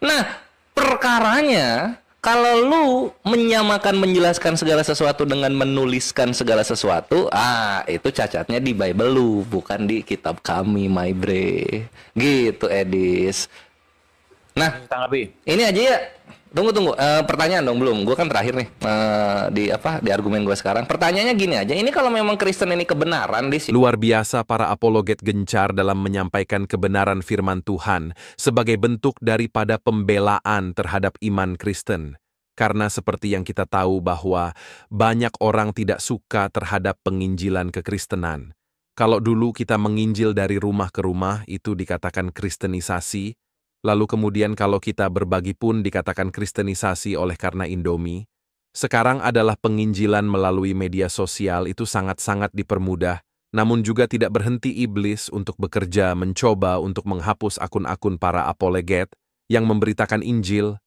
Nah, perkaranya kalau lu menyamakan menjelaskan segala sesuatu dengan menuliskan segala sesuatu, itu cacatnya di Bible lu, bukan di kitab kami, my bre. Gitu, Edis. Nah, Tanggapi. ini aja ya. Tunggu. Pertanyaan dong belum. Gue kan terakhir nih di apa di argumen gue sekarang. Pertanyaannya gini aja. Ini kalau memang Kristen ini kebenaran di sini. Luar biasa para apologet gencar dalam menyampaikan kebenaran firman Tuhan sebagai bentuk daripada pembelaan terhadap iman Kristen. Karena seperti yang kita tahu bahwa banyak orang tidak suka terhadap penginjilan kekristenan. Kalau dulu kita menginjil dari rumah ke rumah, itu dikatakan kristenisasi. Lalu kemudian kalau kita berbagi pun dikatakan kristenisasi oleh karena Indomie. Sekarang adalah penginjilan melalui media sosial itu sangat-sangat dipermudah. Namun juga tidak berhenti iblis untuk bekerja mencoba untuk menghapus akun-akun para apologet yang memberitakan Injil.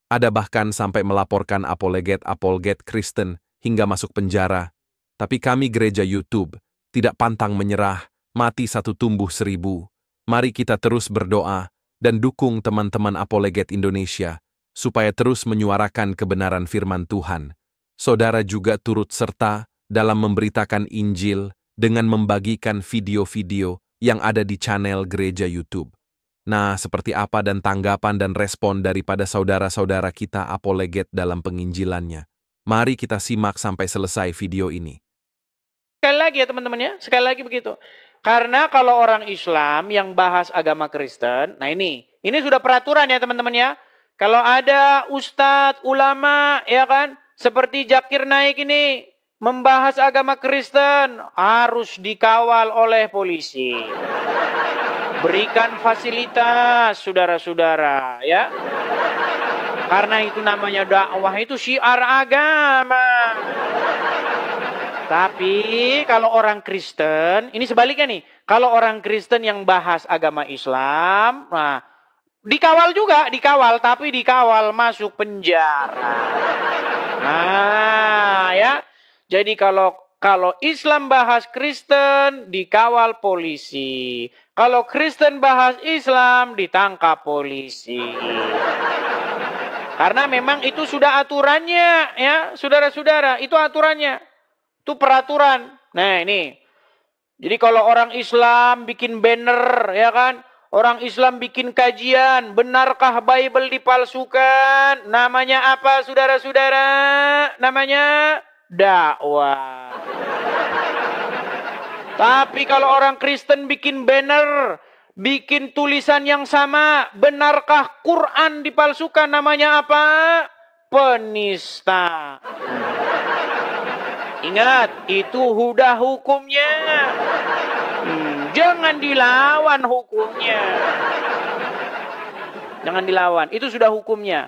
Ada bahkan sampai melaporkan apologet Kristen hingga masuk penjara. Tapi kami gereja YouTube tidak pantang menyerah, mati satu tumbuh 1000. Mari kita terus berdoa dan dukung teman-teman apologet Indonesia supaya terus menyuarakan kebenaran firman Tuhan. Saudara juga turut serta dalam memberitakan Injil dengan membagikan video-video yang ada di channel gereja YouTube. Nah, seperti apa dan tanggapan dan respon daripada saudara-saudara kita apologet dalam penginjilannya? Mari kita simak sampai selesai video ini. Sekali lagi ya teman-teman ya, sekali lagi begitu. Karena kalau orang Islam yang bahas agama Kristen, nah ini sudah peraturan ya teman-teman ya. Kalau ada ustadz, ulama, ya kan, seperti Zakir Naik ini, membahas agama Kristen, harus dikawal oleh polisi. Berikan fasilitas, saudara-saudara, ya. Karena itu namanya dakwah, itu syiar agama. Tapi kalau orang Kristen, ini sebaliknya nih. Kalau orang Kristen yang bahas agama Islam, nah, dikawal juga, tapi dikawal masuk penjara. Nah, ya. Jadi kalau Islam bahas Kristen, dikawal polisi. Kalau Kristen bahas Islam, ditangkap polisi. Karena memang itu sudah aturannya, ya, saudara-saudara, itu aturannya. Itu peraturan. Nah, ini. Jadi kalau orang Islam bikin banner, ya kan? Orang Islam bikin kajian, benarkah Bible dipalsukan? Namanya apa, saudara-saudara? Namanya dakwah. Tapi kalau orang Kristen bikin banner, bikin tulisan yang sama, benarkah Quran dipalsukan? Namanya apa? Penista. Ingat, itu udah hukumnya. Jangan dilawan hukumnya. Jangan dilawan, itu sudah hukumnya.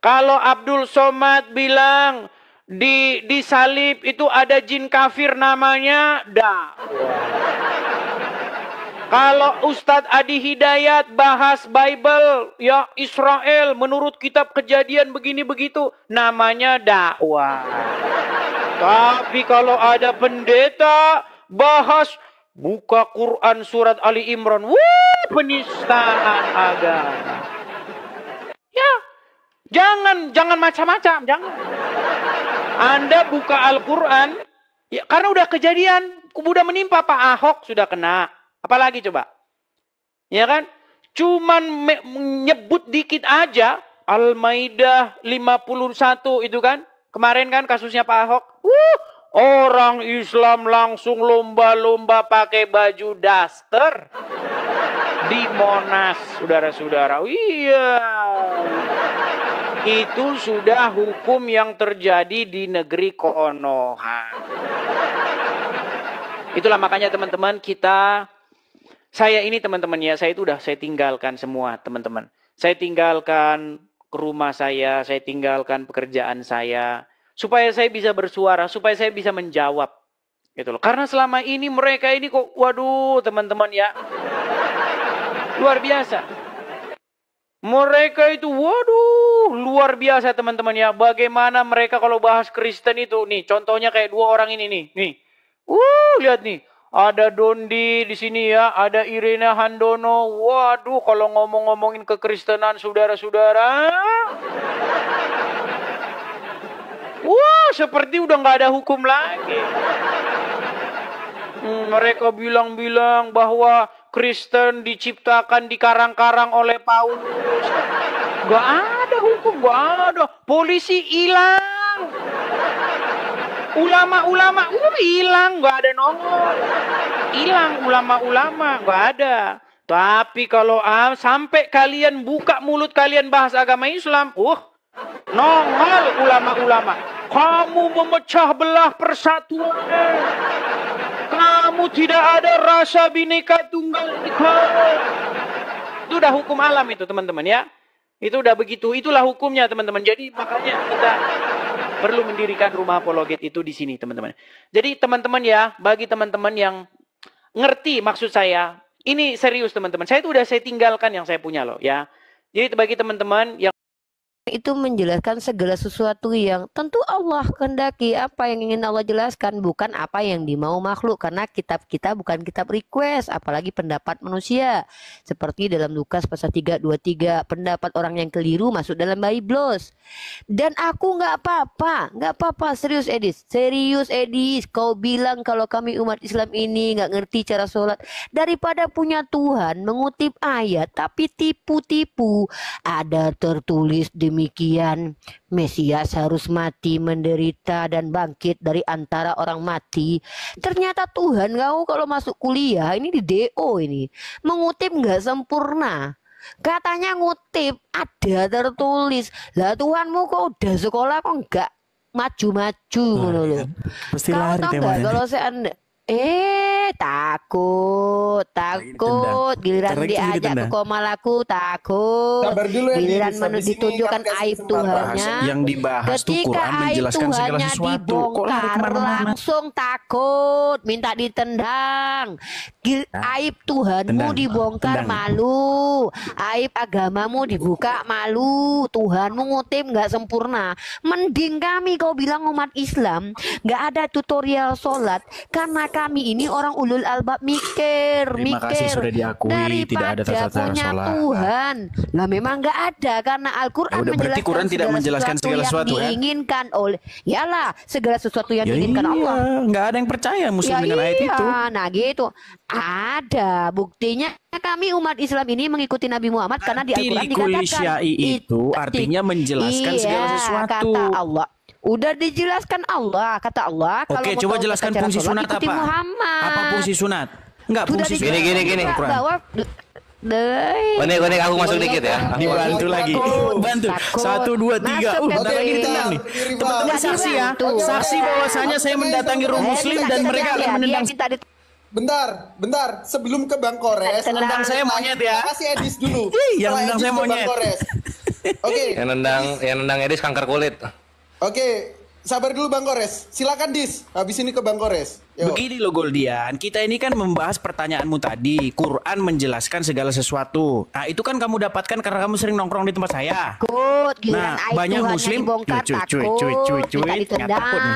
Kalau Abdul Somad bilang di salib itu ada jin kafir, namanya dakwah. Kalau Ustadz Adi Hidayat bahas Bible, ya Israel menurut kitab Kejadian begini begitu, namanya dakwah. Tapi kalau ada pendeta bahas buka Quran surat Ali Imran, penistaan agama. Ya, jangan macam-macam, jangan. Anda buka Al-Quran, ya karena udah kejadian, udah menimpa Pak Ahok sudah kena. Apalagi coba? Ya kan? Cuman menyebut dikit aja, Al-Maidah 51 itu kan. Kemarin kan kasusnya Pak Ahok. Orang Islam langsung lomba-lomba pakai baju daster di Monas, saudara-saudara. Iya. Itu sudah hukum yang terjadi di negeri Konoha. Itulah makanya teman-teman saya ini teman-teman ya, saya tinggalkan semua teman-teman. Saya tinggalkan rumah saya tinggalkan pekerjaan saya. Supaya saya bisa bersuara, supaya saya bisa menjawab. Gitu loh. Karena selama ini mereka ini kok, waduh teman-teman ya. Luar biasa. Mereka itu, waduh, luar biasa teman-teman ya. Bagaimana mereka kalau bahas Kristen itu, nih contohnya kayak dua orang ini nih. Lihat nih. ada Dondi di sini ya, ada Irina Handono. Waduh, kalau ngomong-ngomongin kekristenan saudara-saudara, wah, seperti udah nggak ada hukum lagi. Mereka bilang-bilang bahwa Kristen diciptakan di karang-karang oleh Paulus. Gak ada hukum, gak ada. Polisi hilang. Ulama-ulama hilang, gak ada nongol. Hilang ulama-ulama, gak ada. Tapi kalau sampai kalian buka mulut kalian bahas agama Islam, nongol ulama-ulama. Kamu memecah belah persatuan. Kamu tidak ada rasa Bhinneka Tunggal Ika. Itu udah hukum alam itu teman-teman ya. Itu udah begitu. Itulah hukumnya teman-teman. Jadi makanya kita perlu mendirikan rumah apologet itu di sini teman-teman. Jadi teman-teman ya, bagi teman-teman yang ngerti maksud saya, ini serius teman-teman. Saya tinggalkan yang saya punya loh ya. Jadi bagi teman-teman yang itu menjelaskan segala sesuatu yang tentu Allah kehendaki, apa yang ingin Allah jelaskan, bukan apa yang dimau makhluk, karena kitab kita bukan kitab request, apalagi pendapat manusia. Seperti dalam Lukas pasal 3:23, pendapat orang yang keliru masuk dalam Biblos. Dan aku nggak apa-apa, serius Edis, kau bilang kalau kami umat Islam ini nggak ngerti cara sholat, daripada punya Tuhan mengutip ayat tapi tipu-tipu. Ada tertulis demikian, Mesias harus mati, menderita dan bangkit dari antara orang mati. Ternyata Tuhan kau kalau masuk kuliah ini di DO ini mengutip nggak sempurna. Katanya ngutip ada tertulis. Lah Tuhanmu kok udah sekolah kok nggak maju-maju ngono lho. Pasti Kau lari tahu nggak temanya. kalau takut giliran Bentar lagi diajak ke ditendang. komalaku takut, Sabar dulu ya, giliran Dedis. Habis ini ditunjukkan kami kasih aib kesempatan. Tuhannya, Yang dibahas tuh ketika Quran aib menjelaskan segala Tuhannya sesuatu. Kok lari dibongkar kemana-mana? langsung takut minta ditendang. Aib Tuhanmu Tendang. dibongkar Tendang. malu, aib agamamu dibuka malu, Tuhanmu ngutip nggak sempurna. Mending kami kau bilang umat Islam nggak ada tutorial sholat, karena kami ini orang ulul albab mikir Terima kasih sudah diakui tidak ada daripada tata punya sholat. Tuhan. Lah memang nggak ada, karena Al-Quran Ya udah, berarti Quran tidak menjelaskan segala sesuatu, yang kan? diinginkan oleh, yalah segala sesuatu yang Ya diinginkan iya, Allah. nggak ada yang percaya Muslim Ya dengan ayat iya, itu. nah gitu. Ada buktinya, kami umat Islam ini mengikuti Nabi Muhammad karena di Al-Quran Tilikul dikatakan syai itu artinya menjelaskan segala sesuatu. Kata Allah. Udah dijelaskan Allah, kata Allah. Oke, mau coba tahu jelaskan tata cara fungsi sholat, sunat ikuti apa? Muhammad. Apa fungsi sunat? Enggak, Sudah fungsi dijelaskan sunat. Gini. juga bahwa Konek aku masuk dikit ya. Dibantu lagi. Bantu. Takut. 1, 2, 3. Masuk, Bentar lagi Febri. ditendang nih. Teman-teman Nggak saksi ya. dibantu. Saksi bahwasanya saya mendatangi roh muslim dan mereka akan menendang. Bentar. Sebelum ke Bang Kores, Tendang saya monyet ya. Kasih Edis dulu. Yang Setelah nendang Edis saya ke Bang monyet. Kores. Oke. Yang nendang Edis kanker kulit. Oke. Sabar dulu Bang Kores. Silakan Dis. Habis ini ke Bang Kores. Yuk. Begini loh Goldian, kita ini kan membahas pertanyaanmu tadi. Quran menjelaskan segala sesuatu. Nah itu kan kamu dapatkan karena kamu sering nongkrong di tempat saya. takut, giliran Nah, aib banyak Tuhannya muslim. dibongkar, Cuy, takut, minta nggak ditendang. takut nih.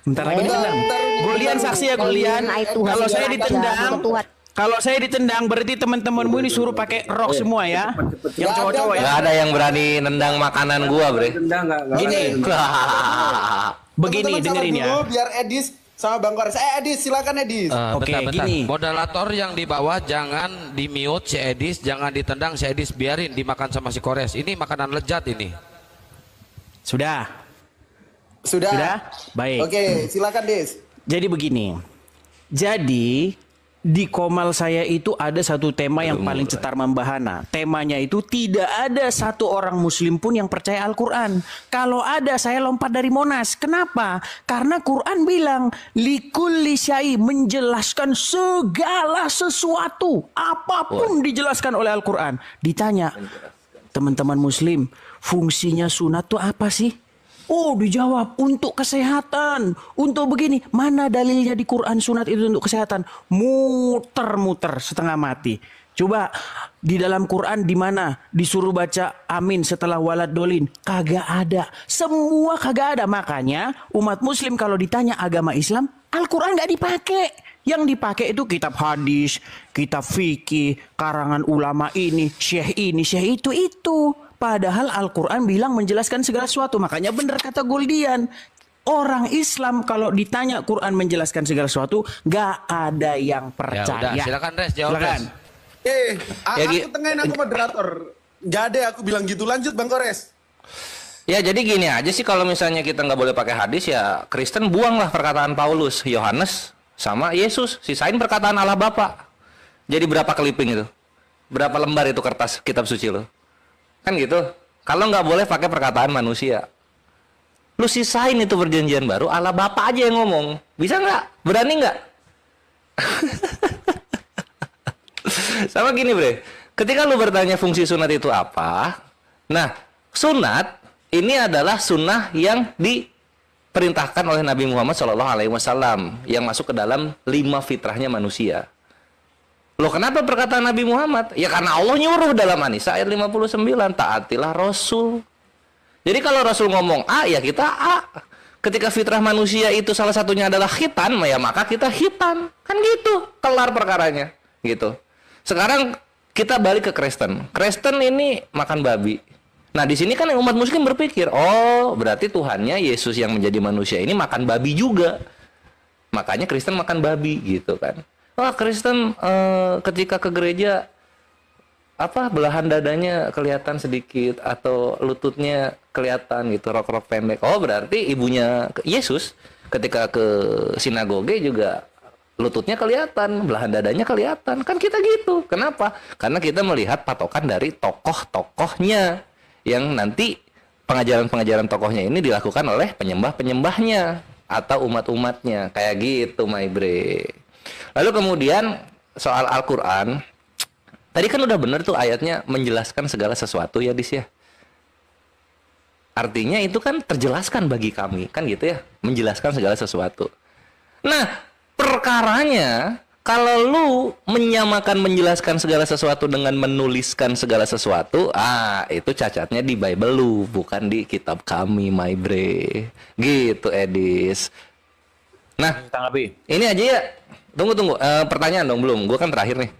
Bentar lagi Bentar, ditendang. bentar. Goldian saksi ya Goldian. Aib Tuhan Kalau saya segala ditendang, macam, Tuhan. kalau saya ditendang berarti teman-temanmu ini suruh pakai rok semua ya. Yang cowok-cowok ya. Gak ada yang berani nendang makanan gua, Bre. Gini, begini Teman-teman, sabar dengerin ya. dulu biar Edis sama Bang Kores. Edis, silakan Edis. Oke, Bentar. gini. Moderator yang di bawah jangan di mute si Edis, jangan ditendang si Edis, biarin dimakan sama si Kores. Ini makanan lezat ini. Sudah. Sudah? Baik. Oke, silakan Dis. Jadi begini. Jadi di Komal saya itu ada satu tema yang paling cetar membahana. Temanya itu tidak ada satu orang muslim pun yang percaya Al-Quran. Kalau ada saya lompat dari Monas. Kenapa? Karena Quran bilang likulli syai, menjelaskan segala sesuatu. Apapun dijelaskan oleh Al-Quran. Ditanya, teman-teman muslim, fungsinya sunat itu apa sih? Oh, dijawab untuk kesehatan, untuk begini. Mana dalilnya di Quran sunat itu untuk kesehatan? Muter-muter setengah mati. Coba di dalam Quran di mana disuruh baca amin setelah walad dolin? Kagak ada. Semua kagak ada. Makanya umat muslim kalau ditanya agama Islam, Al-Quran nggak dipakai. Yang dipakai itu kitab hadis, kitab fikih, karangan ulama ini, syekh itu. Padahal Al-Quran bilang menjelaskan segala sesuatu. Makanya benar kata Goldian. Orang Islam kalau ditanya Quran menjelaskan segala sesuatu, gak ada yang Ya percaya. udah, silakan Res, jawab Silakan. Res. Aku tengahin, aku moderator. Gak ada aku bilang gitu. Lanjut Bang Kores. Ya jadi gini aja sih, kalau misalnya kita nggak boleh pakai hadis, ya Kristen buanglah perkataan Paulus, Yohanes, sama Yesus. Sisain perkataan Allah Bapa. Jadi berapa clipping itu? Berapa lembar itu kertas kitab suci lo? Kan gitu. Kalau nggak boleh pakai perkataan manusia, lu sisain itu perjanjian baru, Allah Bapa aja yang ngomong. Bisa nggak? Berani nggak? Sama gini bre, ketika lu bertanya fungsi sunat itu apa, nah sunat ini adalah sunnah yang diperintahkan oleh Nabi Muhammad SAW yang masuk ke dalam 5 fitrahnya manusia. Loh, kenapa perkataan Nabi Muhammad? Ya karena Allah nyuruh dalam An-Nisa ayat 59, taatilah Rasul. Jadi kalau Rasul ngomong A, ya kita A. Ketika fitrah manusia itu salah satunya adalah khitan, ya maka kita khitan. Kan gitu, kelar perkaranya. Gitu. Sekarang kita balik ke Kristen. Kristen ini makan babi. Nah di sini kan umat muslim berpikir, oh berarti Tuhannya Yesus yang menjadi manusia ini makan babi juga. Makanya Kristen makan babi gitu kan. Wah Kristen ketika ke gereja belahan dadanya kelihatan sedikit atau lututnya kelihatan gitu, rok-rok pendek. Oh berarti ibunya Yesus ketika ke sinagoge juga lututnya kelihatan, belahan dadanya kelihatan. Kan kita gitu. Kenapa? Karena kita melihat patokan dari tokoh-tokohnya, yang nanti pengajaran-pengajaran tokohnya ini dilakukan oleh penyembah-penyembahnya atau umat-umatnya. Kayak gitu, my bre. Lalu kemudian soal Al-Quran, tadi kan udah bener tuh ayatnya menjelaskan segala sesuatu ya Dis ya. Artinya itu kan terjelaskan bagi kami, kan gitu ya, menjelaskan segala sesuatu. Nah, perkaranya kalau lu menyamakan menjelaskan segala sesuatu dengan menuliskan segala sesuatu, itu cacatnya di Bible lu, bukan di kitab kami, my bre. Gitu, Edis. Nah, Tanggapi. ini aja ya. Tunggu. Pertanyaan dong, belum. Gue kan terakhir nih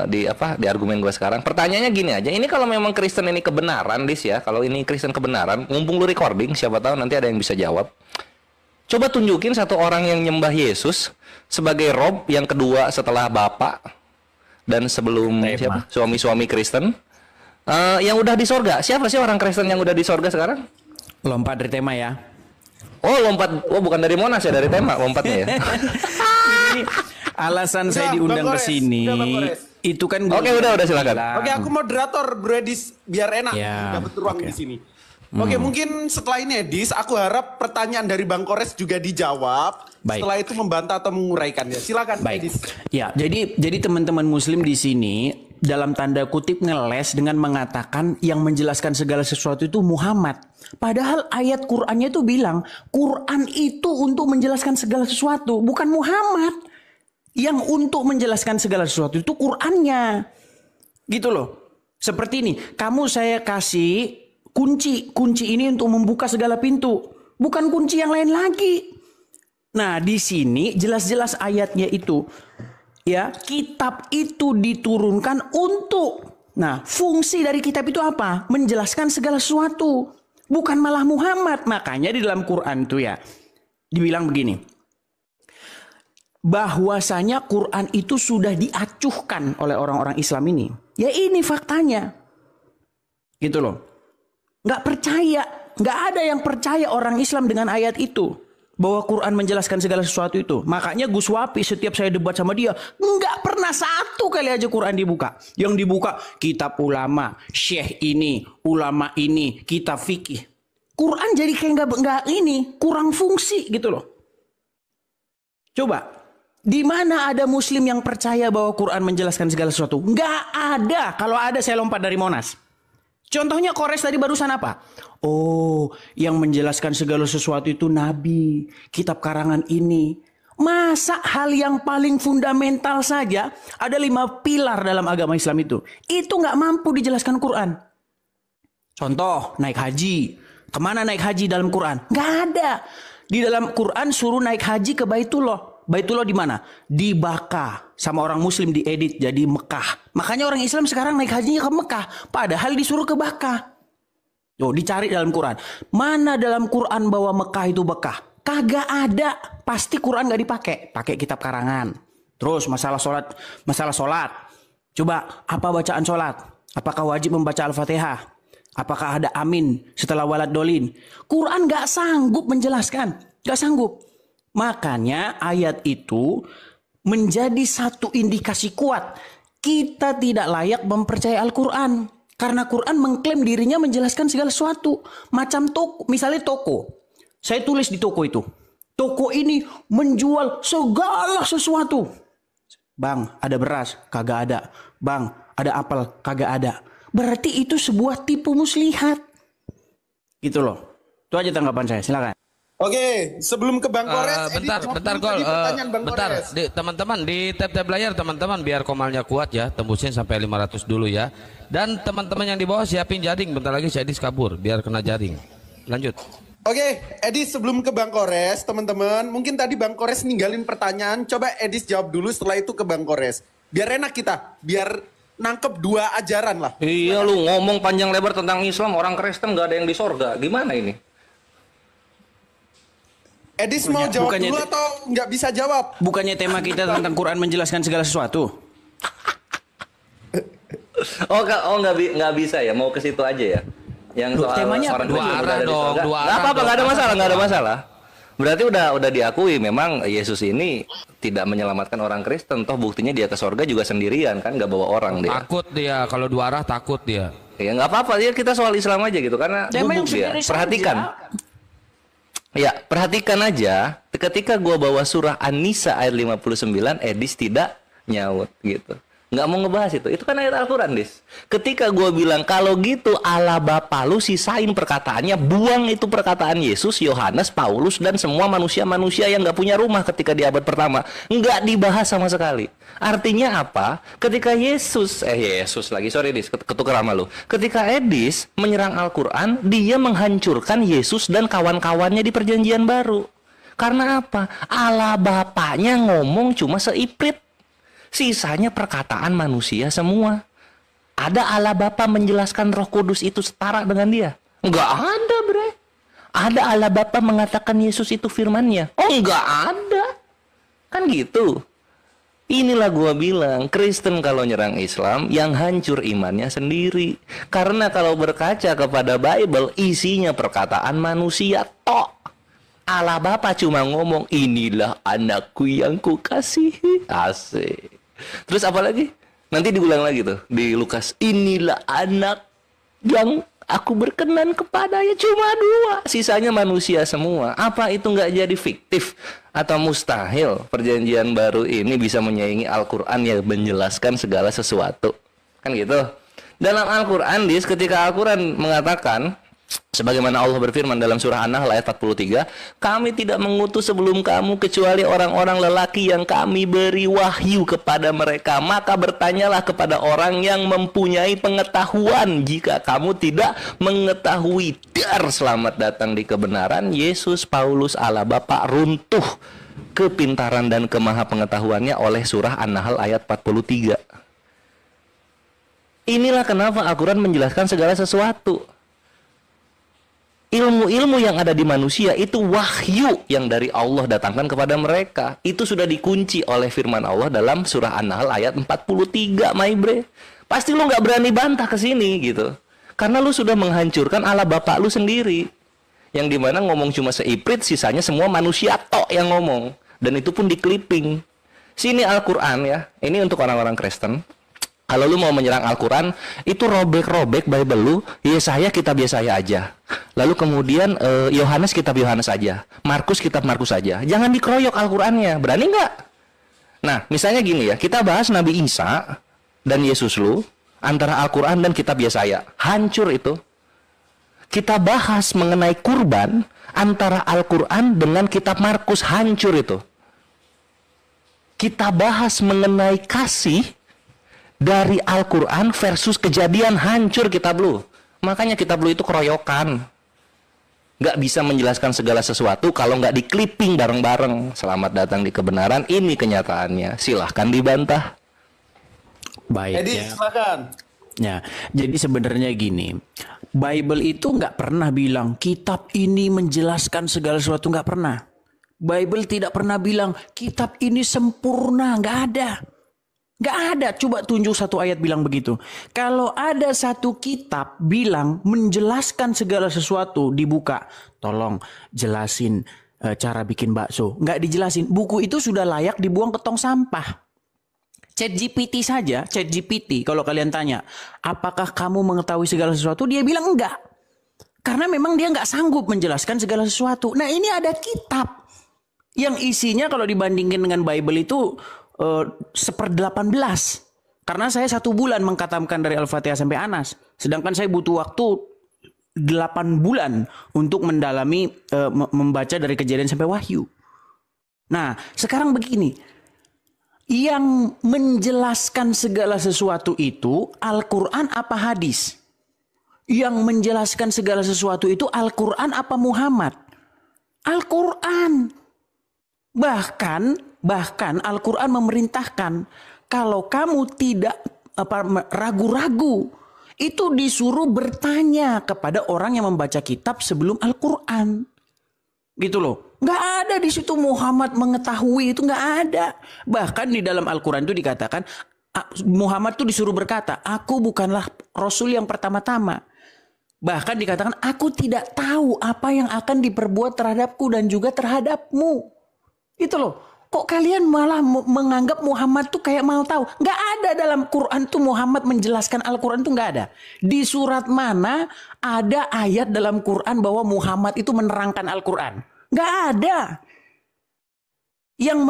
di argumen gue sekarang. Pertanyaannya gini aja. Ini kalau memang Kristen ini kebenaran, Dis ya. Kalau ini Kristen kebenaran, mumpung lu recording, siapa tahu nanti ada yang bisa jawab. Coba tunjukin satu orang yang nyembah Yesus sebagai Rob yang kedua setelah Bapak dan sebelum siapa? Suami-suami Kristen yang udah di sorga. Siapa sih orang Kristen yang udah di sorga sekarang? Lompat dari tema ya. Oh lompat, bukan dari Monas ya, dari tema lompatnya ya. Ini alasan saya diundang ke sini itu kan. Oke, udah silakan. Oke, aku moderator Bro Edis biar enak dapat ruang di sini. Oke, mungkin setelah ini Edis, aku harap pertanyaan dari Bang Kores juga dijawab. Baik. Setelah itu membantah atau menguraikan ya. Silakan Baik. Edis. Ya, jadi teman-teman muslim di sini dalam tanda kutip ngeles dengan mengatakan yang menjelaskan segala sesuatu itu Muhammad. Padahal ayat Qur'annya itu bilang Qur'an itu untuk menjelaskan segala sesuatu, bukan Muhammad. Yang untuk menjelaskan segala sesuatu itu Qur'annya. Gitu loh. Seperti ini, saya kasih kunci ini untuk membuka segala pintu, bukan kunci yang lain lagi. Nah, di sini jelas-jelas ayatnya itu ya, kitab itu diturunkan untuk. Nah, fungsi dari kitab itu apa? Menjelaskan segala sesuatu, bukan malah Muhammad. Makanya di dalam Quran tuh ya dibilang begini, bahwasanya Quran itu sudah diacuhkan oleh orang-orang Islam ini. Ya ini faktanya. Gitu loh. Nggak percaya, nggak ada yang percaya orang Islam dengan ayat itu, bahwa Quran menjelaskan segala sesuatu itu. Makanya Gus Wapi setiap saya debat sama dia, nggak pernah satu kali aja Quran dibuka. Yang dibuka kitab ulama, syekh ini, ulama ini, kitab fikih. Quran jadi kayak nggak ini, kurang fungsi gitu loh. Coba, di mana ada Muslim yang percaya bahwa Quran menjelaskan segala sesuatu? Nggak ada. Kalau ada saya lompat dari Monas. Contohnya Kores tadi barusan apa? Oh, yang menjelaskan segala sesuatu itu Nabi, kitab karangan ini. Masa hal yang paling fundamental saja, ada 5 pilar dalam agama Islam itu nggak mampu dijelaskan Quran. Contoh, naik haji. Kemana naik haji dalam Quran? Nggak ada. Di dalam Quran suruh naik haji ke Baitullah. Baitullah di mana? Di Bakkah. Sama orang muslim diedit jadi Mekah. Makanya orang Islam sekarang naik hajinya ke Mekah. Padahal disuruh ke Bakkah. Tuh, dicari dalam Quran. Mana dalam Quran bahwa Mekah itu Bakkah? Kagak ada. Pasti Quran gak dipakai. Pakai kitab karangan. Terus masalah solat. Coba, apa bacaan solat? Apakah wajib membaca Al-Fatihah? Apakah ada amin setelah walad dolin? Quran gak sanggup menjelaskan. Gak sanggup. Makanya ayat itu menjadi satu indikasi kuat. Kita tidak layak mempercayai Al-Quran. Karena Quran mengklaim dirinya menjelaskan segala sesuatu. Macam toko, misalnya toko. Saya tulis di toko itu. Toko ini menjual segala sesuatu. Bang, ada beras? Kagak ada. Bang, ada apel? Kagak ada. Berarti itu sebuah tipu muslihat. Gitu loh. Itu aja tanggapan saya. Silakan. Oke, sebelum ke Bang Kores, bentar Gol, teman-teman di tab layar teman-teman biar komalnya kuat ya, tembusin sampai 500 dulu ya. Dan teman-teman yang di bawah siapin jaring, bentar lagi si Edis kabur biar kena jaring. Lanjut. Oke, Edis sebelum ke Bang Kores, teman-teman, mungkin tadi Bang Kores ninggalin pertanyaan, coba Edis jawab dulu setelah itu ke Bang Kores. Biar enak kita, biar nangkep dua ajaran lah. Iya lu ngomong panjang lebar tentang Islam, orang Kristen gak ada yang di sorga, gimana ini? Edis mau jawab dulu atau nggak bisa jawab? Bukannya tema kita tentang Quran menjelaskan segala sesuatu? nggak bisa ya, mau ke situ aja ya. Yang soal temanya orang dua arah dong, dua arah. Nggak apa-apa, nggak ada masalah. Berarti udah diakui memang Yesus ini tidak menyelamatkan orang Kristen. Toh buktinya dia ke sorga juga sendirian kan, nggak bawa orang dia. Takut dia, kalau dua arah takut dia. Ya nggak apa-apa, ya kita soal Islam aja gitu karena gubuk dia. Perhatikan. Ya, perhatikan aja ketika gua bawa surah An-Nisa ayat 59, Edis tidak nyaut gitu. Nggak mau ngebahas itu kan ayat Al-Quran, Dis. Ketika gua bilang kalau gitu ala Bapa lu sisain perkataannya, buang itu perkataan Yesus, Yohanes, Paulus dan semua manusia-manusia yang nggak punya rumah ketika di abad pertama, nggak dibahas sama sekali. Artinya apa? Ketika Yesus lagi, sorry Dis, ketukar sama lu. Ketika Edis menyerang Al-Quran, dia menghancurkan Yesus dan kawan-kawannya di perjanjian baru. Karena apa? Allah Bapaknya ngomong cuma seiprit. Sisanya perkataan manusia semua. Ada Allah Bapa menjelaskan Roh Kudus itu setara dengan dia? Enggak ada, bre. Ada Allah Bapa mengatakan Yesus itu firman-Nya? Oh, enggak ada. Kan gitu. Inilah gua bilang, Kristen kalau nyerang Islam, yang hancur imannya sendiri. Karena kalau berkaca kepada Bible, isinya perkataan manusia tok. Allah Bapa cuma ngomong, inilah anakku yang kukasihi. Asik. Terus apa lagi? Nanti diulang lagi tuh di Lukas. Inilah anak yang aku berkenan kepadanya. Cuma 2. Sisanya manusia semua. Apa itu nggak jadi fiktif? Atau mustahil perjanjian baru ini bisa menyaingi Al-Quran yang menjelaskan segala sesuatu? Kan gitu. Dalam Al-Quran, ketika Al-Quran mengatakan, sebagaimana Allah berfirman dalam surah An-Nahl ayat 43, kami tidak mengutus sebelum kamu kecuali orang-orang lelaki yang kami beri wahyu kepada mereka. Maka bertanyalah kepada orang yang mempunyai pengetahuan. Jika kamu tidak mengetahui, dar selamat datang di kebenaran. Yesus, Paulus, Allah Bapa runtuh kepintaran dan kemahapengetahuannya oleh surah An-Nahl ayat 43. Inilah kenapa Al-Quran menjelaskan segala sesuatu. Ilmu-ilmu yang ada di manusia itu wahyu yang dari Allah datangkan kepada mereka. Itu sudah dikunci oleh firman Allah dalam surah An-Nahl ayat 43, my bre. Pasti lu nggak berani bantah ke sini gitu. Karena lu sudah menghancurkan Allah Bapak lu sendiri. Yang dimana ngomong cuma seiprit, sisanya semua manusia tok yang ngomong. Dan itu pun di clipping. Sini Al-Quran ya. Ini untuk orang-orang Kristen. Kalau lu mau menyerang Al-Quran, itu robek-robek Bible lu, Yesaya kitab Yesaya aja. Lalu kemudian Yohanes kitab Yohanes aja. Markus kitab Markus aja. Jangan dikeroyok Al-Qurannya. Berani nggak? Nah, misalnya gini ya, kita bahas Nabi Isa dan Yesus lu, antara Al-Quran dan kitab Yesaya. Hancur itu. Kita bahas mengenai kurban, antara Al-Quran dengan kitab Markus. Hancur itu. Kita bahas mengenai kasih, dari Al-Quran versus Kejadian, hancur kitab lu. Makanya kitab lu itu keroyokan. nggak bisa menjelaskan segala sesuatu kalau nggak di clipping bareng-bareng. Selamat datang di kebenaran, ini kenyataannya. Silahkan dibantah. Baik Edi, ya. silakan. Ya, jadi sebenarnya gini, Bible itu nggak pernah bilang kitab ini menjelaskan segala sesuatu, nggak pernah. Bible tidak pernah bilang kitab ini sempurna, nggak ada. Nggak ada, coba tunjuk satu ayat bilang begitu. Kalau ada satu kitab bilang menjelaskan segala sesuatu, dibuka, tolong jelasin cara bikin bakso. Nggak dijelasin, buku itu sudah layak dibuang ke tong sampah. ChatGPT saja, ChatGPT kalau kalian tanya, apakah kamu mengetahui segala sesuatu? Dia bilang enggak. Karena memang dia nggak sanggup menjelaskan segala sesuatu. Nah ini ada kitab yang isinya kalau dibandingin dengan Bible itu 1/18. Karena saya 1 bulan mengkatamkan dari Al-Fatihah sampai Anas. Sedangkan saya butuh waktu 8 bulan untuk mendalami membaca dari Kejadian sampai Wahyu. Nah sekarang begini. Yang menjelaskan segala sesuatu itu Al-Quran apa hadis? Yang menjelaskan segala sesuatu itu Al-Quran apa Muhammad? Al-Quran. Bahkan Al-Quran memerintahkan kalau kamu tidak ragu-ragu itu disuruh bertanya kepada orang yang membaca kitab sebelum Al-Quran. Gitu loh. Nggak ada di situ Muhammad mengetahui, itu nggak ada. Bahkan di dalam Al-Quran itu dikatakan Muhammad tuh disuruh berkata, aku bukanlah Rasul yang pertama-tama. Bahkan dikatakan aku tidak tahu apa yang akan diperbuat terhadapku dan juga terhadapmu. Itu loh. Kok kalian malah menganggap Muhammad tuh kayak mau tahu? Nggak ada dalam Quran tuh Muhammad menjelaskan Al-Quran tuh nggak ada. Di surat mana ada ayat dalam Quran bahwa Muhammad itu menerangkan Al-Quran? Nggak ada. Yang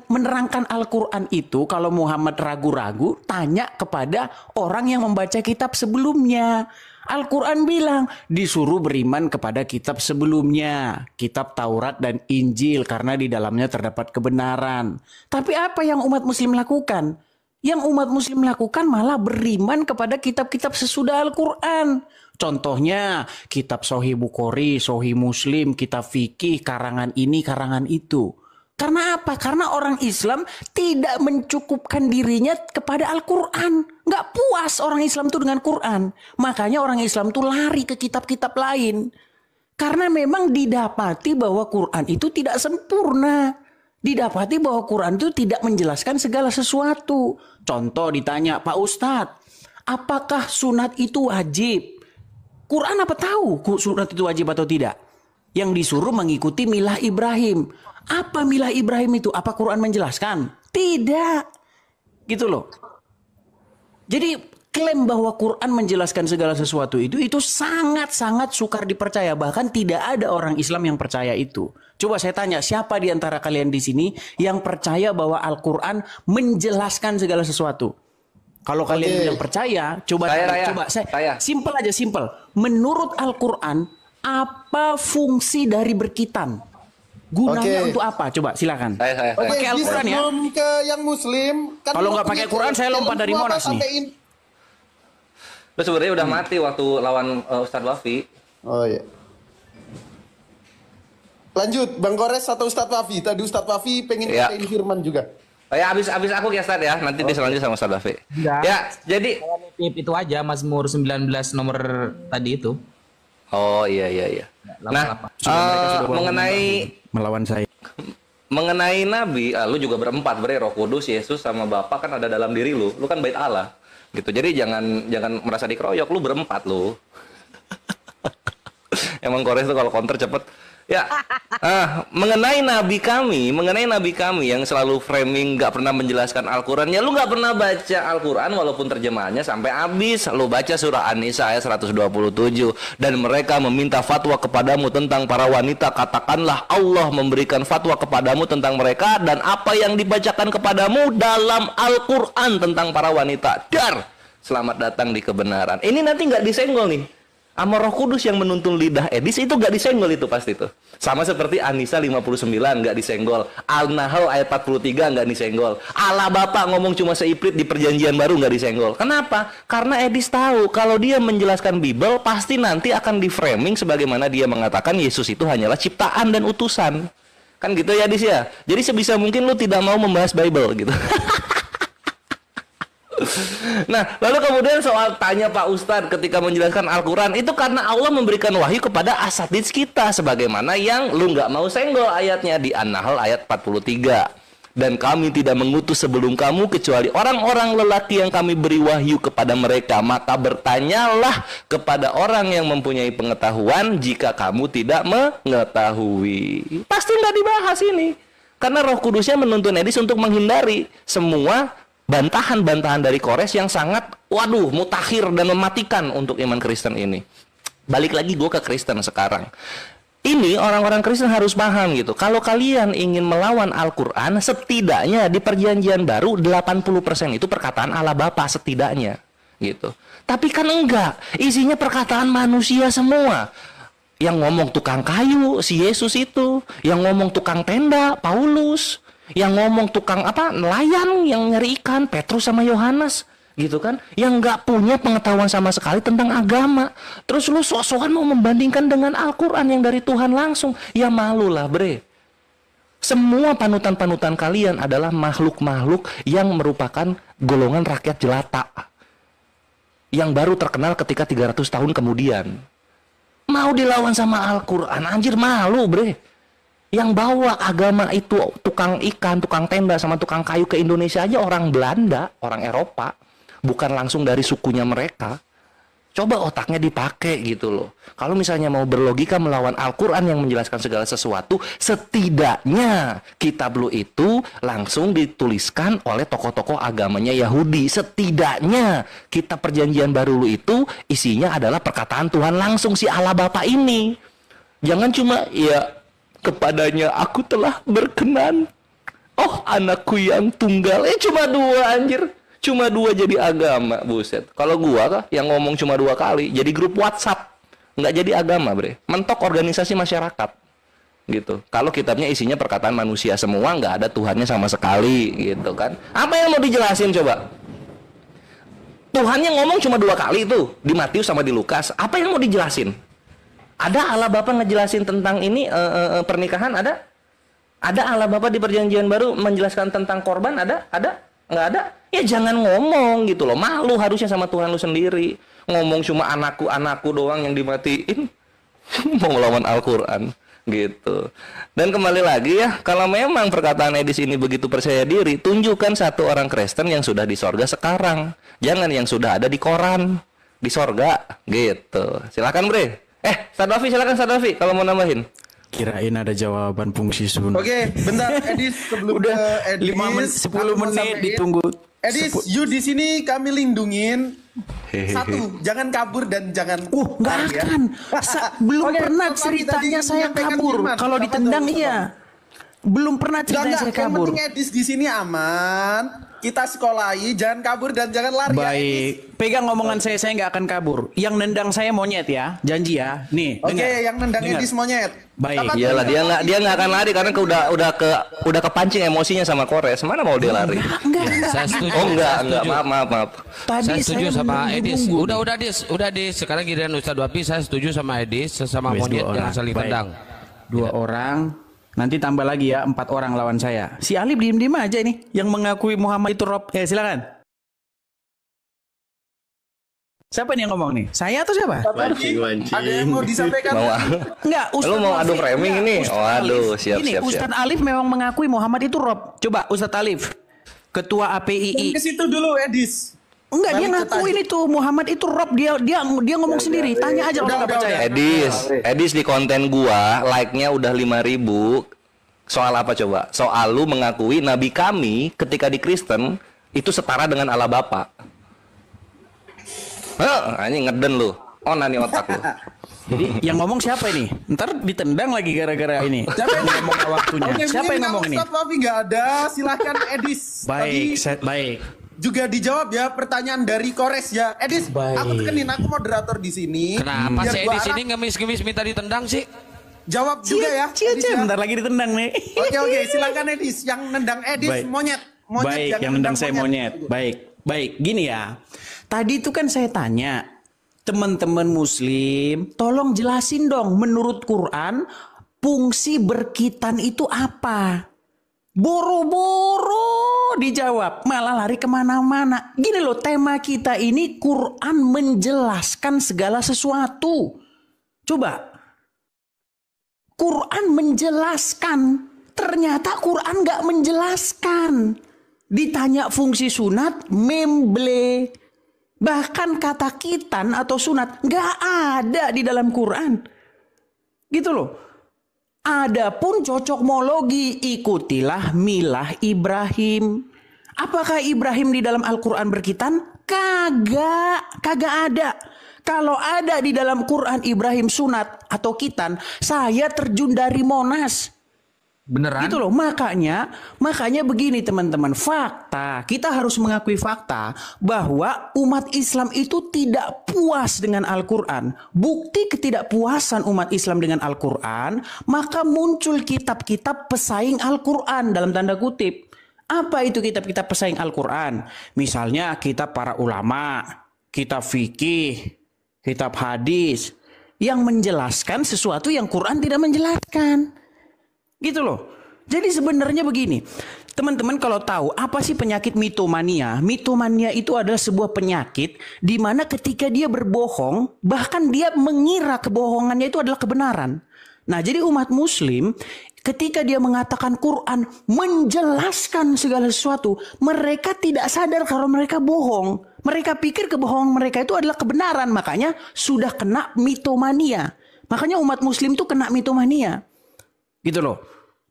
menerangkan Al-Quran itu kalau Muhammad ragu-ragu tanya kepada orang yang membaca kitab sebelumnya. Al-Quran bilang disuruh beriman kepada kitab sebelumnya. Kitab Taurat dan Injil karena di dalamnya terdapat kebenaran. Tapi apa yang umat muslim lakukan? Yang umat muslim lakukan malah beriman kepada kitab-kitab sesudah Al-Quran. Contohnya kitab Sahih Bukhari, Sahih Muslim, kitab fikih, karangan ini, karangan itu. Karena apa? Karena orang Islam tidak mencukupkan dirinya kepada Al-Quran. Nggak puas orang Islam itu dengan Quran. Makanya orang Islam itu lari ke kitab-kitab lain. Karena memang didapati bahwa Quran itu tidak sempurna. Didapati bahwa Quran itu tidak menjelaskan segala sesuatu. Contoh ditanya, Pak Ustadz, apakah sunat itu wajib? Quran apa tahu sunat itu wajib atau tidak? Yang disuruh mengikuti milah Ibrahim. Apa milah Ibrahim itu? Apa Quran menjelaskan? Tidak. Gitu loh. Jadi klaim bahwa Quran menjelaskan segala sesuatu itu sangat-sangat sukar dipercaya. Bahkan tidak ada orang Islam yang percaya itu. Coba saya tanya, siapa di antara kalian di sini yang percaya bahwa Al-Quran menjelaskan segala sesuatu? Kalau kalian yang percaya, saya simpel aja, simpel. Menurut Al-Quran, apa fungsi dari berkitan? Gunanya untuk apa? Coba silakan. Pakai Al-Quran ya. Ke yang Muslim. Kan kalau nggak pakai Quran, saya lompat dari Monas nih. Lu sebenarnya udah mati waktu lawan Ustadz Wafi. Oh iya. Lanjut, Bang Kores atau Ustadz Wafi? Tadi Ustadz Wafi pengen ngatain firman juga. Ya abis aku ya Ustadz ya. Nanti diselanjutnya sama Ustadz Wafi. Ya, jadi itu aja Mazmur 19 nomor tadi itu. Oh iya. Nah, mengenai melawan saya. Mengenai Nabi, lu juga berempat, Roh Kudus, Yesus sama Bapa kan ada dalam diri lu. Lu kan bait Allah. Gitu. Jadi jangan merasa dikeroyok, lu berempat lu. Emang Kores tuh kalau counter cepet. Ya, mengenai nabi kami yang selalu framing nggak pernah menjelaskan Al-Quran, ya lu nggak pernah baca Al-Quran walaupun terjemahannya sampai habis. Lu baca surah An-Nisa ayat 127, dan mereka meminta fatwa kepadamu tentang para wanita, katakanlah Allah memberikan fatwa kepadamu tentang mereka dan apa yang dibacakan kepadamu dalam Al-Quran tentang para wanita. Dar, selamat datang di kebenaran. Ini nanti nggak disenggol nih. Sama Roh Kudus yang menuntun lidah Edis itu gak disenggol itu pasti tuh. Sama seperti An-Nisa 59 gak disenggol. Al-Nahl ayat 43 gak disenggol. Allah Bapa ngomong cuma seiprit di perjanjian baru gak disenggol. Kenapa? Karena Edis tahu kalau dia menjelaskan Bible pasti nanti akan di-framing sebagaimana dia mengatakan Yesus itu hanyalah ciptaan dan utusan. Kan gitu ya Edis ya. Jadi sebisa mungkin lu tidak mau membahas Bible gitu. Nah, lalu kemudian soal tanya Pak Ustadz ketika menjelaskan Al-Quran, itu karena Allah memberikan wahyu kepada asatidz kita, sebagaimana yang lu nggak mau senggol ayatnya di An-Nahl ayat 43. Dan kami tidak mengutus sebelum kamu kecuali orang-orang lelaki yang kami beri wahyu kepada mereka. Maka bertanyalah kepada orang yang mempunyai pengetahuan jika kamu tidak mengetahui. Pasti nggak dibahas ini, karena Roh Kudusnya menuntun Edis untuk menghindari semua bantahan-bantahan dari Kores yang sangat, mutakhir dan mematikan untuk iman Kristen ini. Balik lagi gue ke Kristen sekarang. Ini orang-orang Kristen harus paham gitu. Kalau kalian ingin melawan Al-Quran, setidaknya di perjanjian baru 80% itu perkataan Allah Bapa setidaknya gitu. Tapi kan enggak, isinya perkataan manusia semua. Yang ngomong tukang kayu, si Yesus itu. Yang ngomong tukang tenda, Paulus. Yang ngomong tukang nelayan yang nyari ikan, Petrus sama Yohanes gitu kan, yang nggak punya pengetahuan sama sekali tentang agama. Terus lu sok-sokan mau membandingkan dengan Al-Quran yang dari Tuhan langsung, ya malu lah bre. Semua panutan-panutan kalian adalah makhluk-makhluk yang merupakan golongan rakyat jelata yang baru terkenal ketika 300 tahun kemudian. Mau dilawan sama Al-Quran, anjir malu bre. Yang bawa agama itu tukang ikan, tukang tenda, sama tukang kayu ke Indonesia aja orang Belanda, orang Eropa, bukan langsung dari sukunya mereka. Coba otaknya dipakai gitu loh. Kalau misalnya mau berlogika melawan Al-Quran yang menjelaskan segala sesuatu, setidaknya kitab lu itu langsung dituliskan oleh tokoh-tokoh agamanya Yahudi. Setidaknya kitab perjanjian baru lu itu isinya adalah perkataan Tuhan langsung, si Allah Bapa ini. Jangan cuma kepadanya aku telah berkenan, oh anakku yang tunggal, cuma 2 anjir, cuma 2 jadi agama, buset. Kalau gua yang ngomong cuma 2 kali jadi grup WhatsApp, nggak jadi agama bre, mentok organisasi masyarakat gitu. Kalau kitabnya isinya perkataan manusia semua, nggak ada Tuhannya sama sekali gitu kan. Apa yang mau dijelasin coba? Tuhannya ngomong cuma 2 kali tuh di Matius sama di Lukas, apa yang mau dijelasin? Ada Allah Bapa ngejelasin tentang ini pernikahan, ada? Ada Allah Bapa di perjanjian baru menjelaskan tentang korban, ada? Ada? Nggak ada? Ya jangan ngomong gitu loh, malu harusnya sama Tuhan lu sendiri. Ngomong cuma anakku doang yang dimatiin. Mau melawan Al-Quran gitu. Dan kembali lagi ya, kalau memang perkataan Edis ini begitu percaya diri, tunjukkan satu orang Kristen yang sudah di sorga sekarang. Jangan yang sudah ada di koran, di sorga gitu. Silakan bre. Sardafi silakan Sardafi kalau mau nambahin. Kirain ada jawaban fungsi sun. Oke, bentar Edis, sebelum Edis 10 menit ditunggu. Edis, you di sini kami lindungin. Satu, jangan kabur dan jangan nggak akan. Belum pernah ceritanya saya kabur. Kalau ditendang iya. Belum pernah ceritanya saya kabur. Yang penting Edis di sini aman. Kita sekolahi, jangan kabur dan jangan lari. Baik, pegang omongan saya nggak akan kabur. Yang nendang saya monyet ya, janji ya. Nih, oke, yang nendang Edis monyet. Baik. Iyalah dia nggak akan lari karena udah kepancing emosinya sama Kores. Mana mau dia lari? Enggak. Saya setuju. Oh enggak, maaf. Saya setuju sama Edis. Udah Dis. Sekarang giliran Ustadz Wapi, saya setuju sama Edis, sesama monyet jangan saling tendang. 2 orang. Nanti tambah lagi ya 4 orang lawan saya. Si Alif diem-diem aja ini yang mengakui Muhammad itu Rob. Silakan. Siapa nih yang ngomong nih? Saya atau siapa? Ada yang mau disampaikan? Enggak, Lu mau adu framing ini? Waduh, siap. Ustadz Alif memang mengakui Muhammad itu Rob. Coba Ustadz Alif, Ketua APII. Ke situ dulu Edis. Enggak, dia ngakuin itu Muhammad itu Rob, dia ngomong sendiri. Tanya aja kalau nggak percaya. Edis di konten gua like-nya udah 5.000. Soal apa coba? Soal lu mengakui nabi kami ketika di Kristen itu setara dengan Allah Bapa. Ini ngeden lu. Nani otak lu. Jadi yang ngomong siapa ini? Ntar ditendang lagi gara-gara ini. Siapa yang ngomong waktunya? Siapa yang ngomong ini? Ustadz Wafi nggak ada, silahkan Edis. Baik. juga dijawab ya pertanyaan dari Kores ya. Edis, aku tekenin, aku moderator di sini. Kenapa Biar sih gua di sini arah- ngemis-ngemis minta ditendang sih? Jawab juga ya. Edis ya. Bentar lagi ditendang nih. Oke, silakan Edis. Yang nendang Edis Baik. monyet. Baik, yang nendang saya monyet. Baik, gini ya. Tadi itu kan saya tanya, teman-teman muslim, tolong jelasin dong menurut Quran, fungsi berkitan itu apa? Boro-boro dijawab, malah lari kemana-mana. Gini loh, tema kita ini Quran menjelaskan segala sesuatu. Coba, Quran menjelaskan, ternyata Quran nggak menjelaskan. Ditanya fungsi sunat, memble. Bahkan kata kitan atau sunat nggak ada di dalam Quran. Gitu loh. Adapun cocokmologi, ikutilah milah Ibrahim. Apakah Ibrahim di dalam Al-Quran berkitan? Kagak ada. Kalau ada di dalam Quran Ibrahim sunat atau kitan, saya terjun dari Monas. Beneran? Gitu loh, makanya begini teman-teman, fakta, kita harus mengakui fakta bahwa umat Islam itu tidak puas dengan Al-Quran. Bukti ketidakpuasan umat Islam dengan Al-Quran, maka muncul kitab-kitab pesaing Al-Quran dalam tanda kutip. Apa itu kitab-kitab pesaing Al-Quran? Misalnya kitab para ulama, kitab fikih, kitab hadis, yang menjelaskan sesuatu yang Quran tidak menjelaskan. Gitu loh. Jadi sebenarnya begini, teman-teman kalau tahu apa sih penyakit mitomania? Mitomania itu adalah sebuah penyakit di mana ketika dia berbohong, bahkan dia mengira kebohongannya itu adalah kebenaran. Nah, jadi umat muslim ketika dia mengatakan Quran menjelaskan segala sesuatu, mereka tidak sadar kalau mereka bohong. Mereka pikir kebohongan mereka itu adalah kebenaran, makanya sudah kena mitomania. Makanya umat muslim itu kena mitomania. Gitu loh.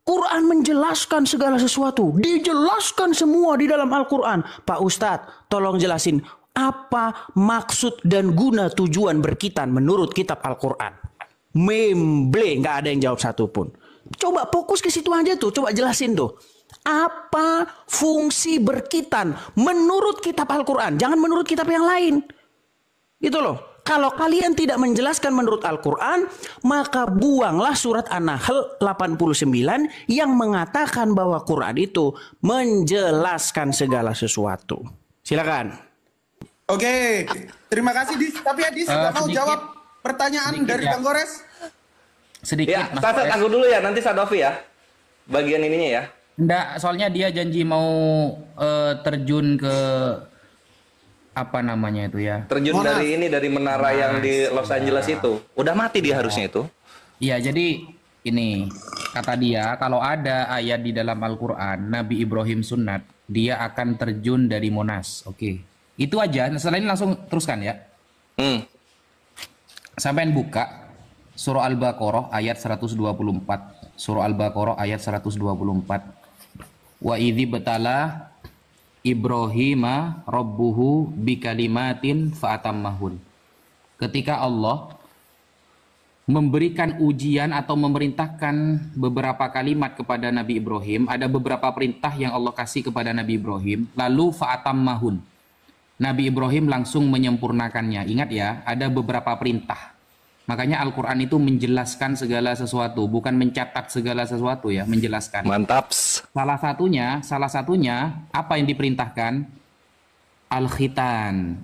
Quran menjelaskan segala sesuatu. Dijelaskan semua di dalam Al-Quran. Pak Ustadz, tolong jelasin. Apa maksud dan guna tujuan berkitan menurut kitab Al-Quran? Memble, nggak ada yang jawab satupun. Coba fokus ke situ aja tuh. Coba jelasin tuh. Apa fungsi berkitan menurut kitab Al-Quran? Jangan menurut kitab yang lain. Gitu loh. Kalau kalian tidak menjelaskan menurut Al-Quran, maka buanglah surat An-Nahl 89 yang mengatakan bahwa Quran itu menjelaskan segala sesuatu. Silakan. Oke, terima kasih Dis. Tapi Dis nggak mau jawab pertanyaan dari Bang Kores. Sedikit. Ya, Mas Ustaz, Kores. aku dulu ya, nanti Sadovi ya. Bagian ininya ya. Enggak, soalnya dia janji mau terjun ke apa namanya itu ya? Terjun Monas. dari menara yang di Los Angeles itu. Udah mati dia harusnya itu. Iya, jadi ini kata dia kalau ada ayat di dalam Al-Qur'an Nabi Ibrahim sunat, dia akan terjun dari Monas. Oke. Itu aja. Setelah ini langsung teruskan ya. Sampai buka surah Al-Baqarah ayat 124. Surah Al-Baqarah ayat 124. Wa idzi betala Ibrahima rabbuhu bikalimatin fa'atammahun. Ketika Allah memberikan ujian atau memerintahkan beberapa kalimat kepada Nabi Ibrahim, ada beberapa perintah yang Allah kasih kepada Nabi Ibrahim, lalu fa'atammahun. Nabi Ibrahim langsung menyempurnakannya. Ingat ya, ada beberapa perintah. Makanya Al-Quran itu menjelaskan segala sesuatu, bukan mencatat segala sesuatu ya, menjelaskan. Mantap. Salah satunya apa yang diperintahkan? Al-Khitan.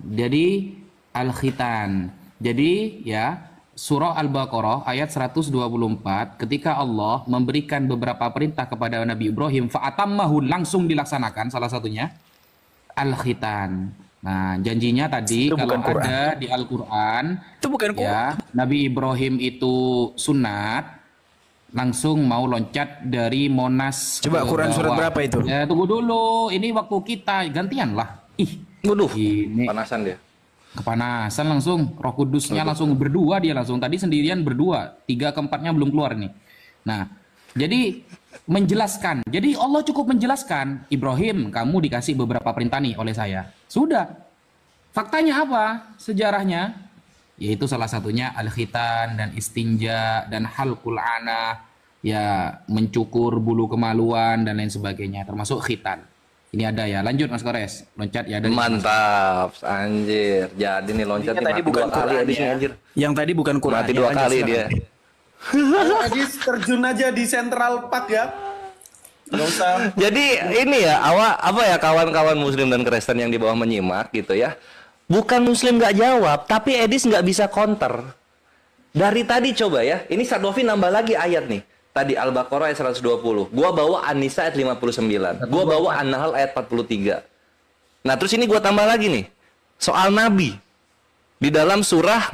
Jadi ya, surah Al-Baqarah ayat 124 ketika Allah memberikan beberapa perintah kepada Nabi Ibrahim fa'atammahun, langsung dilaksanakan, salah satunya Al-Khitan. Nah, janjinya tadi Itu kalau bukan Quran. ada di Al-Qur'an Itu bukan ya, Nabi Ibrahim itu sunat langsung mau loncat dari Monas. Coba ke Quran surat bawah. berapa itu? Ya, tunggu dulu. Ini waktu kita gantian lah. Ih, Waduh, ini panasan dia. kepanasan langsung. Roh Kudusnya langsung berdua, dia langsung. Tadi sendirian berdua. 3 ke 4-nya belum keluar nih. Nah, jadi menjelaskan. Jadi Allah cukup menjelaskan. Ibrahim, kamu dikasih beberapa perintah nih oleh saya. Sudah. Faktanya apa? Sejarahnya yaitu salah satunya al-khitan dan istinja dan halqul ana, ya mencukur bulu kemaluan dan lain sebagainya, termasuk khitan. Ini ada ya. Lanjut Mas Kores. Loncat ya dari Mantap, anjir. Jadi nih loncat Intinya nih tadi mati bukan dua kali Quran Edis ya. anjir. Yang tadi bukan Quran. Mati ya. dua Lanjut, kali silakan. dia. Ayo Edis terjun aja di Central Park ya. Gak usah. Jadi ini ya, apa ya kawan-kawan Muslim dan Kristen yang di bawah menyimak gitu ya. Bukan Muslim nggak jawab, tapi Edis nggak bisa counter. Dari tadi coba ya, ini Sadovi nambah lagi ayat nih. Tadi Al-Baqarah ayat 120. Gua bawa An-Nisa ayat 59. Gua bawa An-Nahl ayat 43. Nah, terus ini gua tambah lagi nih. Soal Nabi. Di dalam surah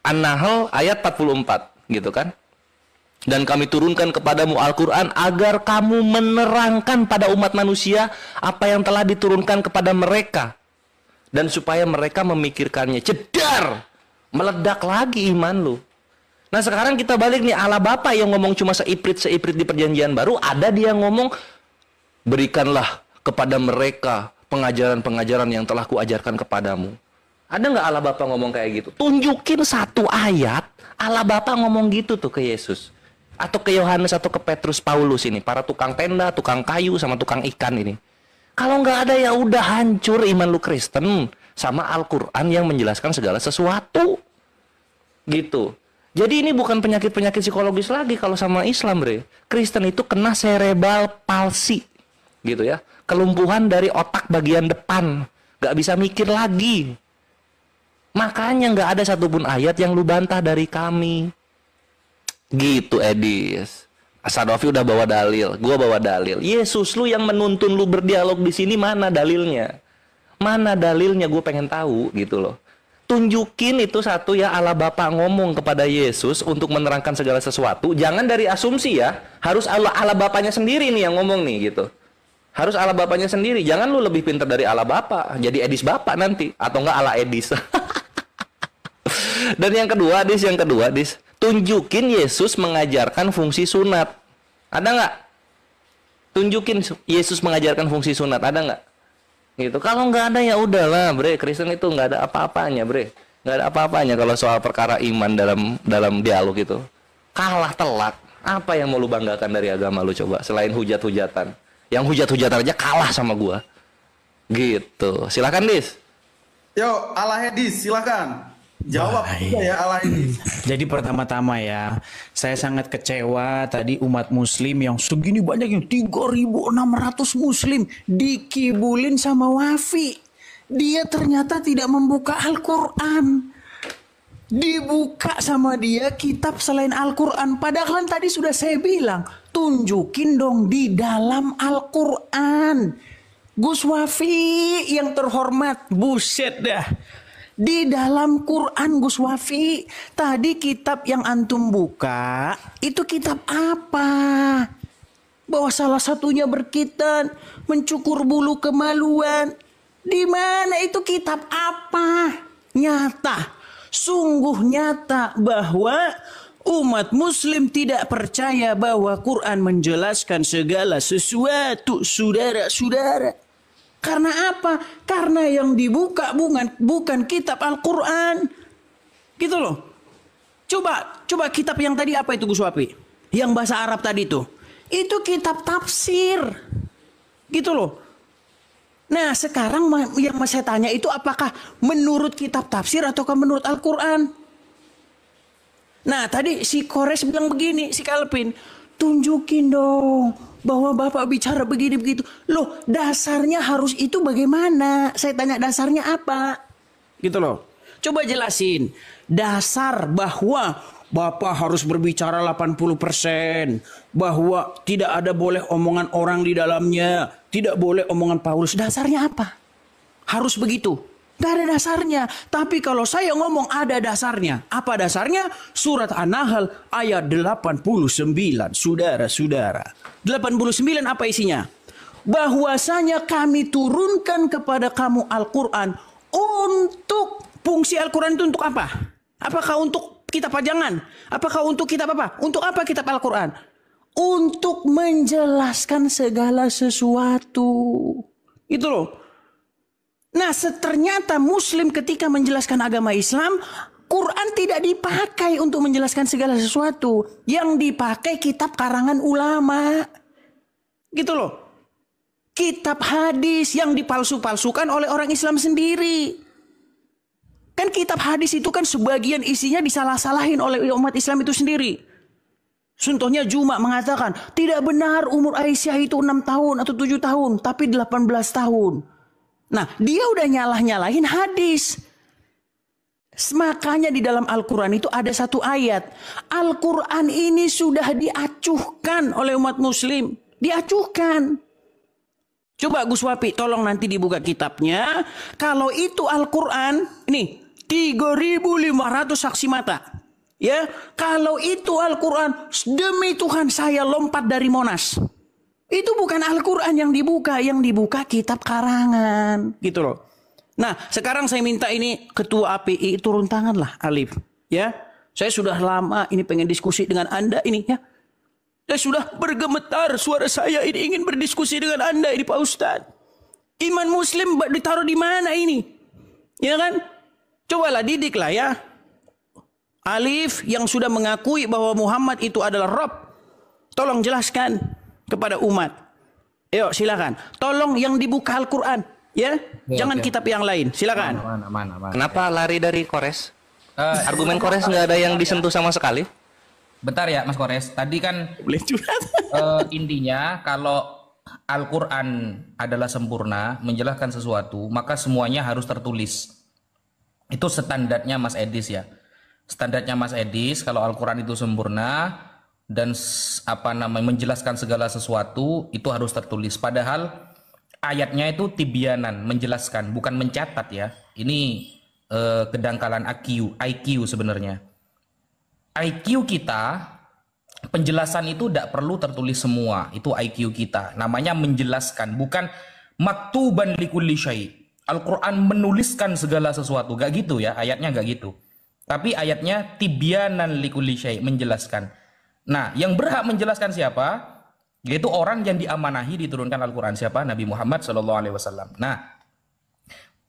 An-Nahl ayat 44, gitu kan? Dan kami turunkan kepadamu Al-Quran agar kamu menerangkan pada umat manusia apa yang telah diturunkan kepada mereka. Dan supaya mereka memikirkannya. Jedar! Meledak lagi iman lu. Nah sekarang kita balik nih, Allah Bapa yang ngomong cuma seiprit di perjanjian baru, ada dia ngomong, berikanlah kepada mereka pengajaran-pengajaran yang telah kuajarkan kepadamu. Ada nggak Allah Bapa ngomong kayak gitu? Tunjukin satu ayat, Allah Bapa ngomong gitu tuh ke Yesus. Atau ke Yohanes, atau ke Petrus, Paulus ini. Para tukang tenda, tukang kayu, sama tukang ikan ini. Kalau nggak ada ya udah hancur iman lu Kristen. Sama Al-Quran yang menjelaskan segala sesuatu. Gitu. Jadi ini bukan penyakit-penyakit psikologis lagi kalau sama Islam, bre. Kristen itu kena cerebral palsy, gitu ya. Kelumpuhan dari otak bagian depan, gak bisa mikir lagi. Makanya gak ada satupun ayat yang lu bantah dari kami. Gitu, Edis. Sadovi udah bawa dalil, gua bawa dalil. Yesus lu yang menuntun lu berdialog di sini, mana dalilnya? Mana dalilnya? Gue pengen tahu, gitu loh. Tunjukin itu satu ya, Allah Bapa ngomong kepada Yesus untuk menerangkan segala sesuatu. Jangan dari asumsi ya. Harus Allah Bapanya sendiri nih yang ngomong nih gitu. Harus Allah Bapanya sendiri. Jangan lu lebih pintar dari Allah Bapa. Jadi Edis Bapa nanti. Atau enggak Allah Edis. Dan yang kedua, Dis. Tunjukin Yesus mengajarkan fungsi sunat. Ada nggak? Tunjukin Yesus mengajarkan fungsi sunat. Ada nggak? Gitu. Kalau nggak ada ya udahlah, bre. Kristen itu nggak ada apa-apanya, bre. Nggak ada apa-apanya kalau soal perkara iman dalam dialog itu. Kalah telak. Apa yang mau lu banggakan dari agama lu coba selain hujat-hujatan? Yang hujat-hujatan aja kalah sama gua. Gitu. Silakan, Dis. Yo, Allah Edis, silakan. Jawab juga ya Allah Edis. Jadi pertama-tama ya, saya sangat kecewa tadi umat muslim yang segini banyaknya, 3.600 muslim dikibulin sama Wafi. Dia ternyata tidak membuka Al-Quran. Dibuka sama dia kitab selain Al-Quran. Padahal kan tadi sudah saya bilang, tunjukin dong di dalam Al-Quran. Gus Wafi yang terhormat, buset dah. Di dalam Quran Gus Wafi, tadi kitab yang antum buka, itu kitab apa? Bahwa salah satunya berkaitan mencukur bulu kemaluan. Di mana itu kitab apa? Nyata, sungguh nyata bahwa umat muslim tidak percaya bahwa Quran menjelaskan segala sesuatu, saudara-saudara. Karena apa? Karena yang dibuka bukan kitab Al-Quran. Gitu loh. Coba kitab yang tadi apa itu Gus Wapi? Yang bahasa Arab tadi itu. Itu kitab tafsir. Gitu loh. Nah sekarang yang saya tanya itu apakah menurut kitab tafsir ataukah menurut Al-Quran? Nah tadi si Kores bilang begini, si Kalpin. Tunjukin dong bahwa Bapak bicara begini begitu. Loh, dasarnya harus itu bagaimana? Saya tanya dasarnya apa? Gitu loh. Coba jelasin. Dasar bahwa Bapak harus berbicara 80%. Bahwa tidak ada boleh omongan orang di dalamnya. Tidak boleh omongan Paulus. Dasarnya apa? Harus begitu. Gak ada dasarnya. Tapi kalau saya ngomong ada dasarnya. Apa dasarnya? Surat An-Nahl ayat 89. Saudara-saudara. 89 apa isinya? Bahwasanya kami turunkan kepada kamu Al-Quran. Untuk fungsi Al-Quran itu untuk apa? Apakah untuk kitab pajangan? Apakah untuk kitab apa? Untuk apa kitab Al-Quran? Untuk menjelaskan segala sesuatu. Itu loh. Nah, ternyata Muslim ketika menjelaskan agama Islam, Quran tidak dipakai untuk menjelaskan segala sesuatu. Yang dipakai kitab karangan ulama. Gitu loh. Kitab hadis yang dipalsu-palsukan oleh orang Islam sendiri. Kan kitab hadis itu kan sebagian isinya disalah-salahin oleh umat Islam itu sendiri. Contohnya Juma mengatakan, tidak benar umur Aisyah itu 6 tahun atau 7 tahun, tapi 18 tahun. Nah, dia udah nyalah-nyalahin hadis. Makanya di dalam Al-Quran itu ada satu ayat. Al-Quran ini sudah diacuhkan oleh umat muslim. Diacuhkan. Coba Gus Wapi, tolong nanti dibuka kitabnya. Kalau itu Al-Quran, ini 3.500 saksi mata. Ya, kalau itu Al-Quran, demi Tuhan saya lompat dari Monas. Itu bukan Al-Quran yang dibuka kitab karangan, gitu loh. Nah, sekarang saya minta ini Ketua API turun tangan lah, Alif. Ya, saya sudah lama ini pengen diskusi dengan Anda ini ya. Saya sudah bergemetar suara saya ini ingin berdiskusi dengan Anda ini Pak Ustadz. Iman Muslim ditaruh di mana ini? Ya kan? Cobalah didiklah ya. Alif yang sudah mengakui bahwa Muhammad itu adalah Rabb. Tolong jelaskan kepada umat. Ayo silakan. Tolong yang dibuka Al-Quran. Ya, jangan kitab yang lain. Silakan. Mana. Kenapa lari dari Kores? Argumen Kores nggak ada yang disentuh sama sekali. Bentar ya Mas Kores. Tadi kan intinya kalau Al-Quran adalah sempurna, menjelaskan sesuatu, maka semuanya harus tertulis. Itu standarnya Mas Edis ya. Standarnya Mas Edis kalau Al-Quran itu sempurna dan menjelaskan segala sesuatu itu harus tertulis. Padahal ayatnya itu tibyanan, menjelaskan, bukan mencatat ya. Ini kedangkalan IQ sebenarnya. IQ kita, penjelasan itu tidak perlu tertulis semua. Itu IQ kita. Namanya menjelaskan, bukan maktuban likulli syai'. Al-Quran menuliskan segala sesuatu. Gak gitu ya, ayatnya gak gitu. Tapi ayatnya tibyanan likulli syai', menjelaskan. Nah, yang berhak menjelaskan siapa? Yaitu orang yang diamanahi diturunkan Al-Quran. Siapa? Nabi Muhammad SAW. Nah,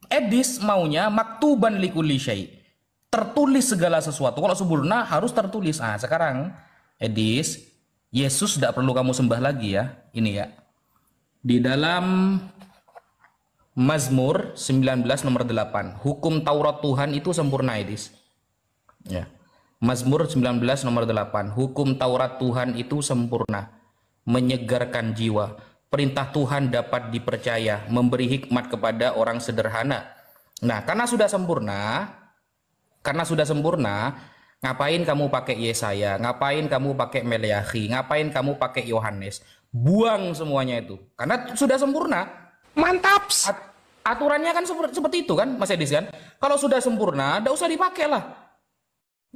Edis maunya maktuban likulli syai'. Tertulis segala sesuatu. Kalau sempurna harus tertulis. Nah, sekarang Edis, Yesus tidak perlu kamu sembah lagi ya. Ini ya. Di dalam Mazmur 19 nomor 8. Hukum Taurat Tuhan itu sempurna Edis. Ya. Mazmur 19 nomor 8. Hukum Taurat Tuhan itu sempurna. Menyegarkan jiwa. Perintah Tuhan dapat dipercaya. Memberi hikmat kepada orang sederhana. Nah, karena sudah sempurna, ngapain kamu pakai Yesaya, ngapain kamu pakai Meleakhi, ngapain kamu pakai Yohanes? Buang semuanya itu. Karena sudah sempurna. Mantap. Aturannya kan seperti itu kan, Mas Edis kan? Kalau sudah sempurna, enggak usah dipakai lah.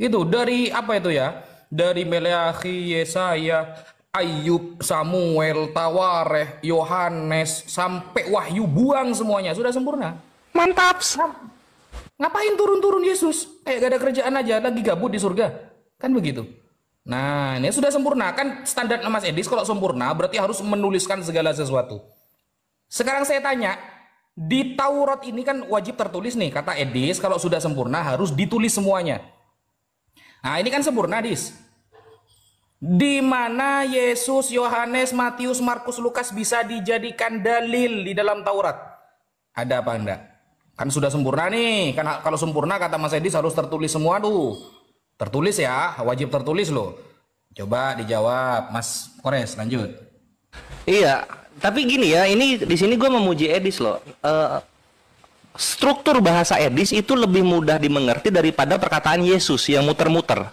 Itu dari apa itu ya? Dari Meleakhi, Yesaya, Ayub, Samuel, Tawareh, Yohanes, sampai Wahyu, buang semuanya. Sudah sempurna. Mantap. Ngapain turun-turun Yesus? Kayak gak ada kerjaan aja, lagi gabut di surga. Kan begitu. Nah, ini sudah sempurna. Kan standar Mas Edis kalau sempurna berarti harus menuliskan segala sesuatu. Sekarang saya tanya, di Taurat ini kan wajib tertulis nih, kata Edis, kalau sudah sempurna harus ditulis semuanya. Nah, ini kan sempurna, Dis. Di mana Yesus, Yohanes, Matius, Markus, Lukas bisa dijadikan dalil di dalam Taurat? Ada apa enggak? Kan sudah sempurna nih. Kan kalau sempurna kata Mas Edis harus tertulis semua tuh. Tertulis ya, wajib tertulis loh. Coba dijawab, Mas Kores, lanjut. Iya, tapi gini ya, ini di sini gue memuji Edis loh. Struktur bahasa Edis itu lebih mudah dimengerti daripada perkataan Yesus yang muter-muter.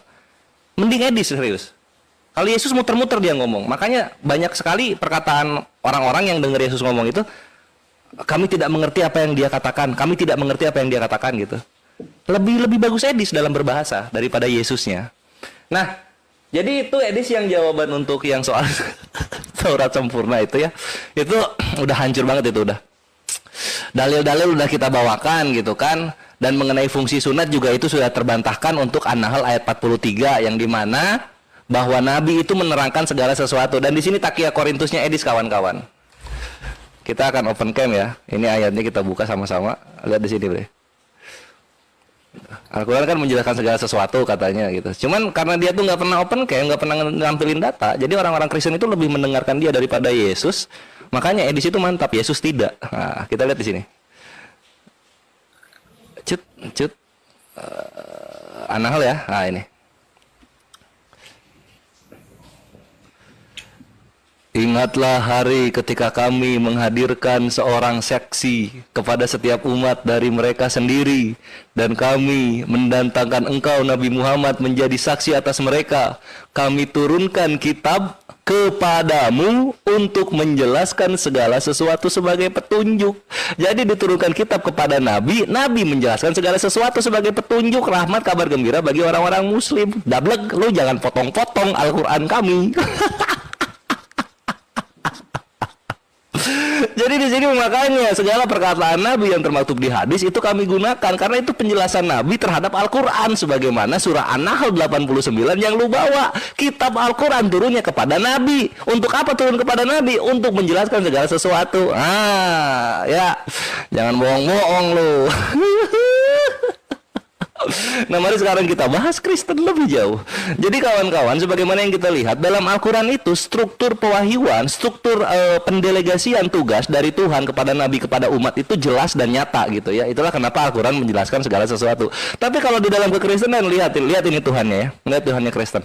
Mending Edis serius. Kalau Yesus muter-muter dia ngomong. Makanya banyak sekali perkataan orang-orang yang dengar Yesus ngomong itu, kami tidak mengerti apa yang dia katakan, kami tidak mengerti apa yang dia katakan gitu. Lebih bagus Edis dalam berbahasa daripada Yesusnya. Nah, jadi itu Edis yang jawaban untuk yang soal Taurat sempurna itu ya. Itu udah hancur banget itu udah. Dalil-dalil udah kita bawakan gitu kan. Dan mengenai fungsi sunat juga itu sudah terbantahkan untuk An-Nahl ayat 43 yang dimana bahwa Nabi itu menerangkan segala sesuatu. Dan di sini takia Korintusnya Edis kawan-kawan. Kita akan open cam ya. Ini ayatnya kita buka sama-sama. Lihat di sini, Bre. Al-Quran kan menjelaskan segala sesuatu katanya gitu. Cuman karena dia tuh nggak pernah open cam, nggak pernah nampilin data. Jadi orang-orang Kristen itu lebih mendengarkan dia daripada Yesus. Makanya Edis itu mantap, Yesus tidak. Nah, kita lihat di sini. Cut. Anahal ya. Nah, ini. Ingatlah hari ketika kami menghadirkan seorang saksi kepada setiap umat dari mereka sendiri, dan kami mendatangkan engkau Nabi Muhammad menjadi saksi atas mereka. Kami turunkan kitab kepadamu untuk menjelaskan segala sesuatu sebagai petunjuk. Jadi diturunkan kitab kepada Nabi, Nabi menjelaskan segala sesuatu sebagai petunjuk, rahmat, kabar gembira bagi orang-orang muslim. Dablek, lu jangan potong-potong Al-Quran kami. Jadi di sini makanya segala perkataan Nabi yang termaktub di hadis itu kami gunakan karena itu penjelasan Nabi terhadap Al-Qur'an, sebagaimana surah An-Nahl 89 yang lu bawa. Kitab Al-Qur'an turunnya kepada Nabi. Untuk apa turun kepada Nabi? Untuk menjelaskan segala sesuatu. Ya. Jangan bohong-bohong lu. Nah, mari sekarang kita bahas Kristen lebih jauh. Jadi kawan-kawan, sebagaimana yang kita lihat dalam Al-Quran itu, struktur pewahyuan, struktur pendelegasian tugas dari Tuhan kepada Nabi, kepada umat itu jelas dan nyata gitu ya. Itulah kenapa Al-Quran menjelaskan segala sesuatu. Tapi kalau di dalam kekristenan, lihat ini Tuhannya ya. Lihat Tuhannya Kristen.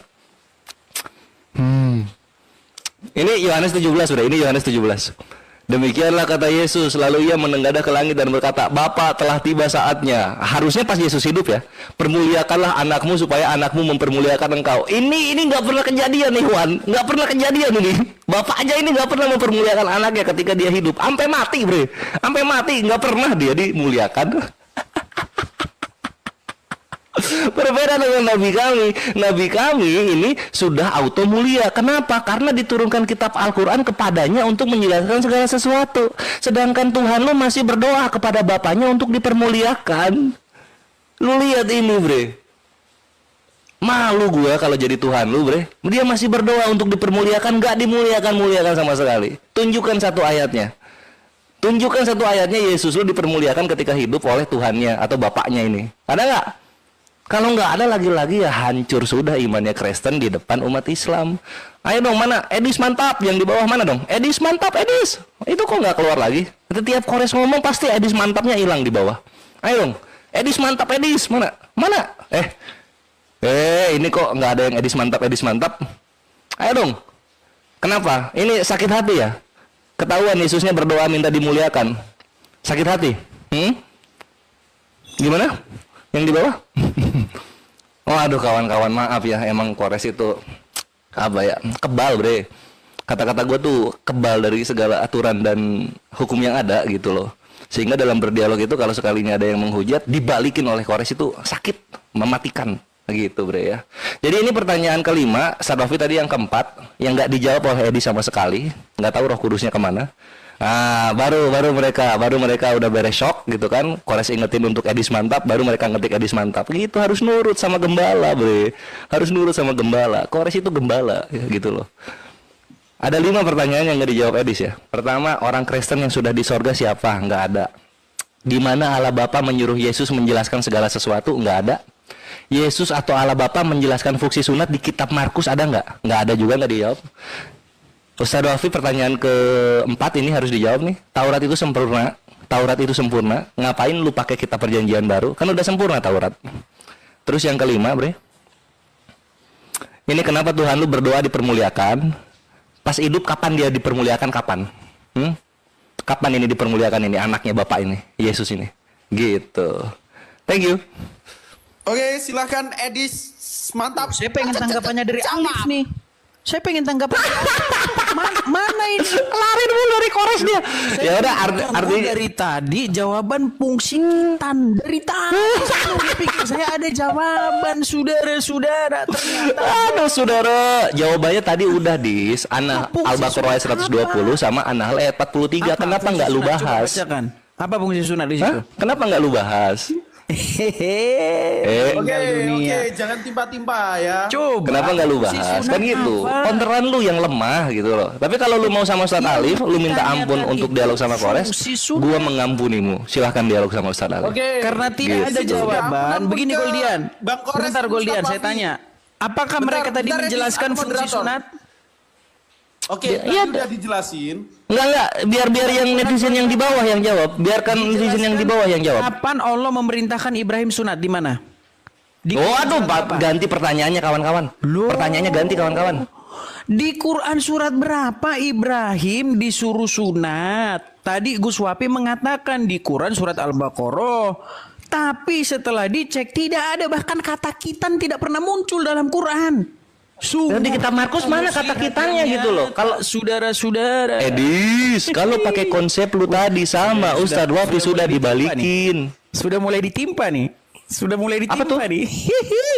Ini Yohanes 17 sudah, ini Yohanes 17. Demikianlah kata Yesus, lalu ia menengadah ke langit dan berkata, Bapa, telah tiba saatnya. Harusnya pas Yesus hidup ya, permuliakanlah anakmu supaya anakmu mempermuliakan engkau. Ini nggak pernah kejadian nih Wan, nggak pernah kejadian ini. Bapak aja ini nggak pernah mempermuliakan anaknya ketika dia hidup, sampai mati bre, sampai mati nggak pernah dia dimuliakan. Berbeda dengan Nabi kami. Nabi kami ini sudah auto mulia. Kenapa? Karena diturunkan kitab Al-Quran kepadanya untuk menjelaskan segala sesuatu. Sedangkan Tuhan lo masih berdoa kepada Bapaknya untuk dipermuliakan. Lu lihat ini bre, malu gua kalau jadi Tuhan lu bre. Dia masih berdoa untuk dipermuliakan, gak dimuliakan sama sekali. Tunjukkan satu ayatnya. Tunjukkan satu ayatnya Yesus lu dipermuliakan ketika hidup oleh Tuhannya atau Bapaknya ini. Ada gak? Kalau nggak ada, lagi-lagi ya hancur sudah imannya Kristen di depan umat Islam. Ayo dong, mana Edis mantap yang di bawah, mana dong Edis mantap Edis, itu kok nggak keluar lagi? Setiap Kores ngomong pasti Edis mantapnya hilang di bawah. Ayo dong Edis mantap Edis, mana ini kok nggak ada yang Edis mantap. Ayo dong, kenapa ini sakit hati ya? Ketahuan Yesusnya berdoa minta dimuliakan, sakit hati. Gimana yang di bawah? Oh aduh kawan-kawan, maaf ya, emang Kores itu apa ya, kebal bre. Kata-kata gue tuh kebal dari segala aturan dan hukum yang ada gitu loh. Sehingga dalam berdialog itu kalau sekalinya ada yang menghujat, dibalikin oleh Kores itu sakit, mematikan gitu bre ya. Jadi ini pertanyaan kelima, Sadofi tadi yang keempat, yang nggak dijawab oleh Edi sama sekali, nggak tahu Roh Kudusnya kemana. Nah, baru mereka udah beres shock gitu kan. Kores ingetin untuk Edis mantap, baru mereka ngetik Edis mantap. Gitu, harus nurut sama gembala, bre. Harus nurut sama gembala. Kores itu gembala, ya, gitu loh. Ada 5 pertanyaan yang nggak dijawab Edis ya. Pertama, orang Kristen yang sudah di sorga siapa? Nggak ada. Di mana Allah Bapa menyuruh Yesus menjelaskan segala sesuatu? Nggak ada. Yesus atau Allah Bapa menjelaskan fungsi sunat di kitab Markus ada nggak? Nggak ada juga, nggak dijawab. Ustaz Doafi, pertanyaan keempat ini harus dijawab nih. Taurat itu sempurna. Taurat itu sempurna. Ngapain lu pakai kitab perjanjian baru? Kan udah sempurna Taurat. Terus yang kelima, bre. Ini kenapa Tuhan lu berdoa dipermuliakan? Pas hidup kapan dia dipermuliakan? Kapan? Kapan ini dipermuliakan ini anaknya Bapak ini, Yesus ini? Gitu. Thank you. Oke, silahkan Edis. Mantap. Saya pengen tanggapannya dari Alif nih. Saya pengen tanggapan mana ini? Lari dulu dari Kores dia. Ya udah, artinya dari tadi jawaban fungsi kitan dari tadi. Saya pikir saya ada jawaban saudara-saudara, ternyata. Aduh saudara, jawabannya tadi udah dis. Al-Baqarah ayat 120 sama An-Nahl ayat 43. Kenapa nggak lu bahas? Apa fungsi sunat di situ? Kenapa nggak lu bahas? Oke, jangan timpa-timpa ya. Coba. Kenapa nggak lu bahas? Kan gitu. Konteran lu yang lemah gitu loh. Tapi kalau lu mau sama Ustaz Alif, lu minta ampun untuk dialog sama Kores, gua mengampunimu. Silahkan dialog sama Ustaz Alif. Oke. Karena tidak ada jawaban. Begini Goldian. Sebentar Goldian, saya tanya. Apakah mereka tadi menjelaskan fungsi sunat? Oke, Iya, tadi udah dijelasin. Enggak, biar yang netizen yang di bawah yang jawab. Biarkan netizen yang di bawah yang jawab. Kapan Allah memerintahkan Ibrahim sunat di mana? Oh, aduh, ganti pertanyaannya kawan-kawan. Pertanyaannya ganti kawan-kawan. Di Quran surat berapa Ibrahim disuruh sunat? Tadi Gus Wapi mengatakan di Quran surat Al-Baqarah. Tapi setelah dicek tidak ada, bahkan kata kitan tidak pernah muncul dalam Quran. Dan di kitab Markus mana kata kitannya gitu loh. Kalau saudara-saudara. Edis, kalau pakai konsep lu tadi sama Ustadz Wafi sudah dibalikin. Sudah mulai ditimpa nih. Sudah mulai ditimpa nih.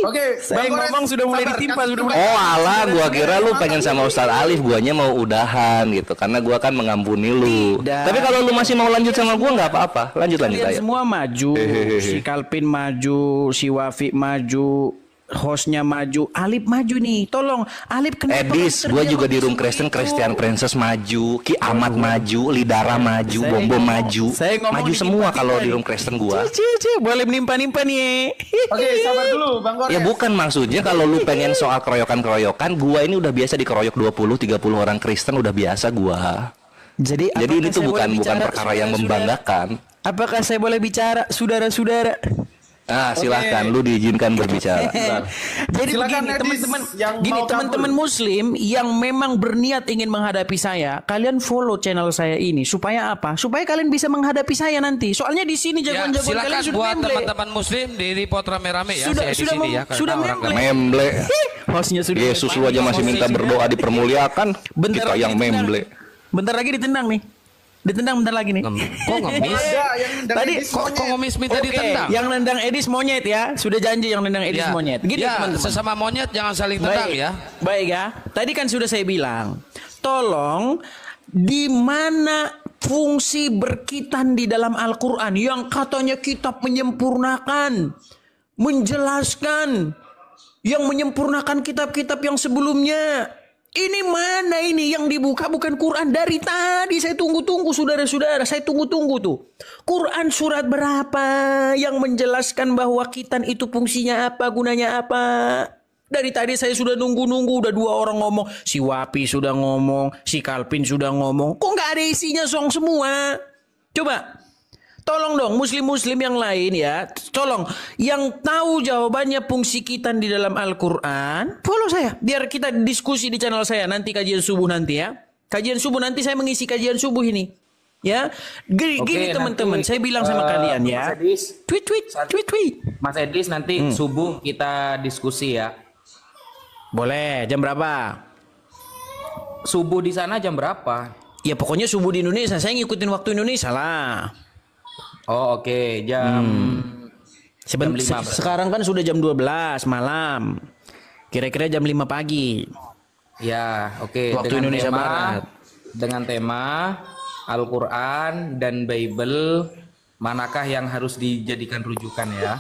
Oke, Saya Bang Kores, ngomong sudah mulai sabar, ditimpa, kan sudah cuma- mulai. Oh alah, gua kira lu pengen sama Ustadz Alif, guanya mau udahan gitu. Karena gua kan mengampuni lu. Tidak. Tapi kalau lu masih mau lanjut sama gua nggak apa-apa. Lanjut Kalian ayo. semua maju. Si Kalpin maju, si Wafi maju, hostnya maju, Alip maju nih. Tolong, Alip kenapa? Edis, kamu gua terdiam juga di Room seperti Kristen, itu? Christian Princess maju, Ki Ahmad maju, Lidara maju, Saya Bombo ngomong- maju. saya ngomong Maju di semua timpa-timpa kalau di nih. Room Kristen gua. Cie, boleh menimpa-nimpa nih. Oke, sabar dulu Bang Kores. Ya bukan maksudnya kalau lu pengen soal keroyokan-keroyokan, gua ini udah biasa dikeroyok 20-30 orang Kristen udah biasa gua. Jadi Jadi ini apakah tuh saya bukan boleh bicara, perkara yang saudara-saudara? membanggakan. Apakah saya boleh bicara, saudara-saudara? Ah, silahkan lu diizinkan berbicara. Jadi Silakan, begini Edis, teman-teman, yang gini mau teman-teman kabur. Muslim yang memang berniat ingin menghadapi saya, kalian follow channel saya ini supaya apa? Supaya kalian bisa menghadapi saya nanti. Soalnya di sini Ya, jagoan-jagoan silakan kalian sudah buat memble. teman-teman muslim di report rame-rame ya. Sudah- Saya di sudah sini mem- ya karena sudah orang memble. Memble. Hostnya sudah. Yesus lu aja masih minta berdoa dipermuliakan. Bentar Kita lagi yang ditendang. memble. Bentar lagi ditendang nih. Ditendang bentar lagi nih. Kok ngemis? Ada yang nendang Tadi Edis Kok monyet. ngemis minta Oke, ditendang? yang nendang Edis monyet ya. Sudah janji yang nendang Edis Ya, monyet. Gini ya, teman-teman. sesama monyet jangan saling tendang Baik. ya. Baik ya. Tadi kan sudah saya bilang, tolong di mana fungsi berkitan di dalam Al-Qur'an yang katanya kitab menyempurnakan, menjelaskan, yang menyempurnakan kitab-kitab yang sebelumnya. Ini mana ini yang dibuka bukan Quran. Dari tadi saya tunggu-tunggu saudara-saudara. Saya tunggu-tunggu tuh. Quran surat berapa yang menjelaskan bahwa kitan itu fungsinya apa, gunanya apa. Dari tadi saya sudah nunggu-nunggu. Udah 2 orang ngomong. Si Wapi sudah ngomong. Si Kalpin sudah ngomong. Kok nggak ada isinya song semua? Coba. Tolong dong muslim-muslim yang lain ya. Tolong yang tahu jawabannya fungsi kitan di dalam Al-Qur'an, follow saya biar kita diskusi di channel saya nanti kajian subuh nanti ya. Kajian subuh nanti saya mengisi kajian subuh ini. Ya. Gini, Oke, gini teman-teman, nanti, saya bilang sama kalian ya. Mas Edis, Tweet. Mas Edis nanti subuh kita diskusi ya. Boleh, jam berapa? Subuh di sana jam berapa? Ya pokoknya subuh di Indonesia, saya ngikutin waktu Indonesia lah. Oh oke, jam jam 5 berarti. Sekarang kan sudah jam 12 malam. Kira-kira jam 5 pagi. Ya, oke. Waktu Indonesia Barat. Dengan tema Al-Quran dan Bible, manakah yang harus dijadikan rujukan ya?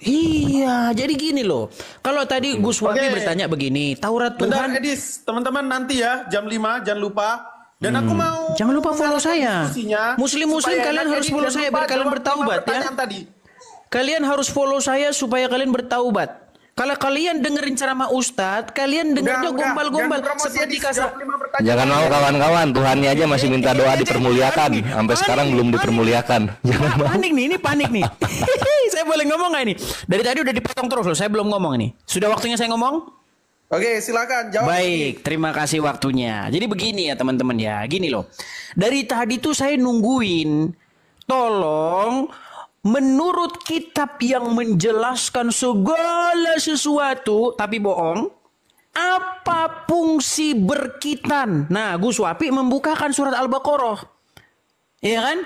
Iya, jadi gini loh. Kalau tadi Gus Wapi Oke. bertanya begini, Taurat Bentar Tuhan. Edis, teman-teman nanti ya jam 5 jangan lupa. Dan aku mau Jangan lupa follow mengarahkan saya. diskusinya Muslim-muslim supaya kalian enak. harus Edis, follow jangan saya lupa biar kalian jawab 5 bertaubat ya. pertanyaan tadi. Kalian harus follow saya supaya kalian bertaubat. Kalau kalian dengerin ceramah Ustadz, kalian dengernya Udah, gombal-gombal jangan promosi, seperti Edis. kasar. Jawab 5 pertanyaan. Jangan mau kawan-kawan, Tuhannya aja masih minta doa dipermuliakan. Sampai sekarang belum dipermuliakan. Jangan mau. Panik nih, ini panik nih. Saya boleh ngomong nggak ini? Dari tadi udah dipotong terus loh, saya belum ngomong ini. Sudah waktunya saya ngomong? Oke, silakan jawab. Baik, terima kasih waktunya. Jadi begini ya teman-teman ya, gini loh. Dari tadi tuh saya nungguin, tolong menurut kitab yang menjelaskan segala sesuatu, tapi bohong, apa fungsi berkitan? Nah, Gus Wapi membukakan surat Al-Baqarah. Iya kan?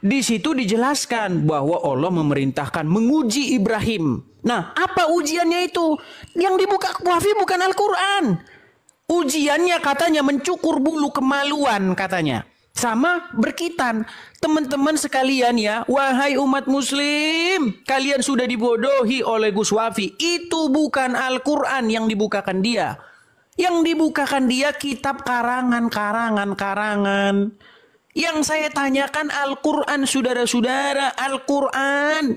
Di situ dijelaskan bahwa Allah memerintahkan menguji Ibrahim. Nah, apa ujiannya itu? Yang dibuka Wafi bukan Al-Quran. Ujiannya katanya mencukur bulu kemaluan katanya. Sama berkitan. Teman-teman sekalian ya, wahai umat muslim, kalian sudah dibodohi oleh Gus Wafi. Itu bukan Al-Quran yang dibukakan dia. Yang dibukakan dia kitab karangan. Yang saya tanyakan Al-Quran saudara-saudara, Al-Quran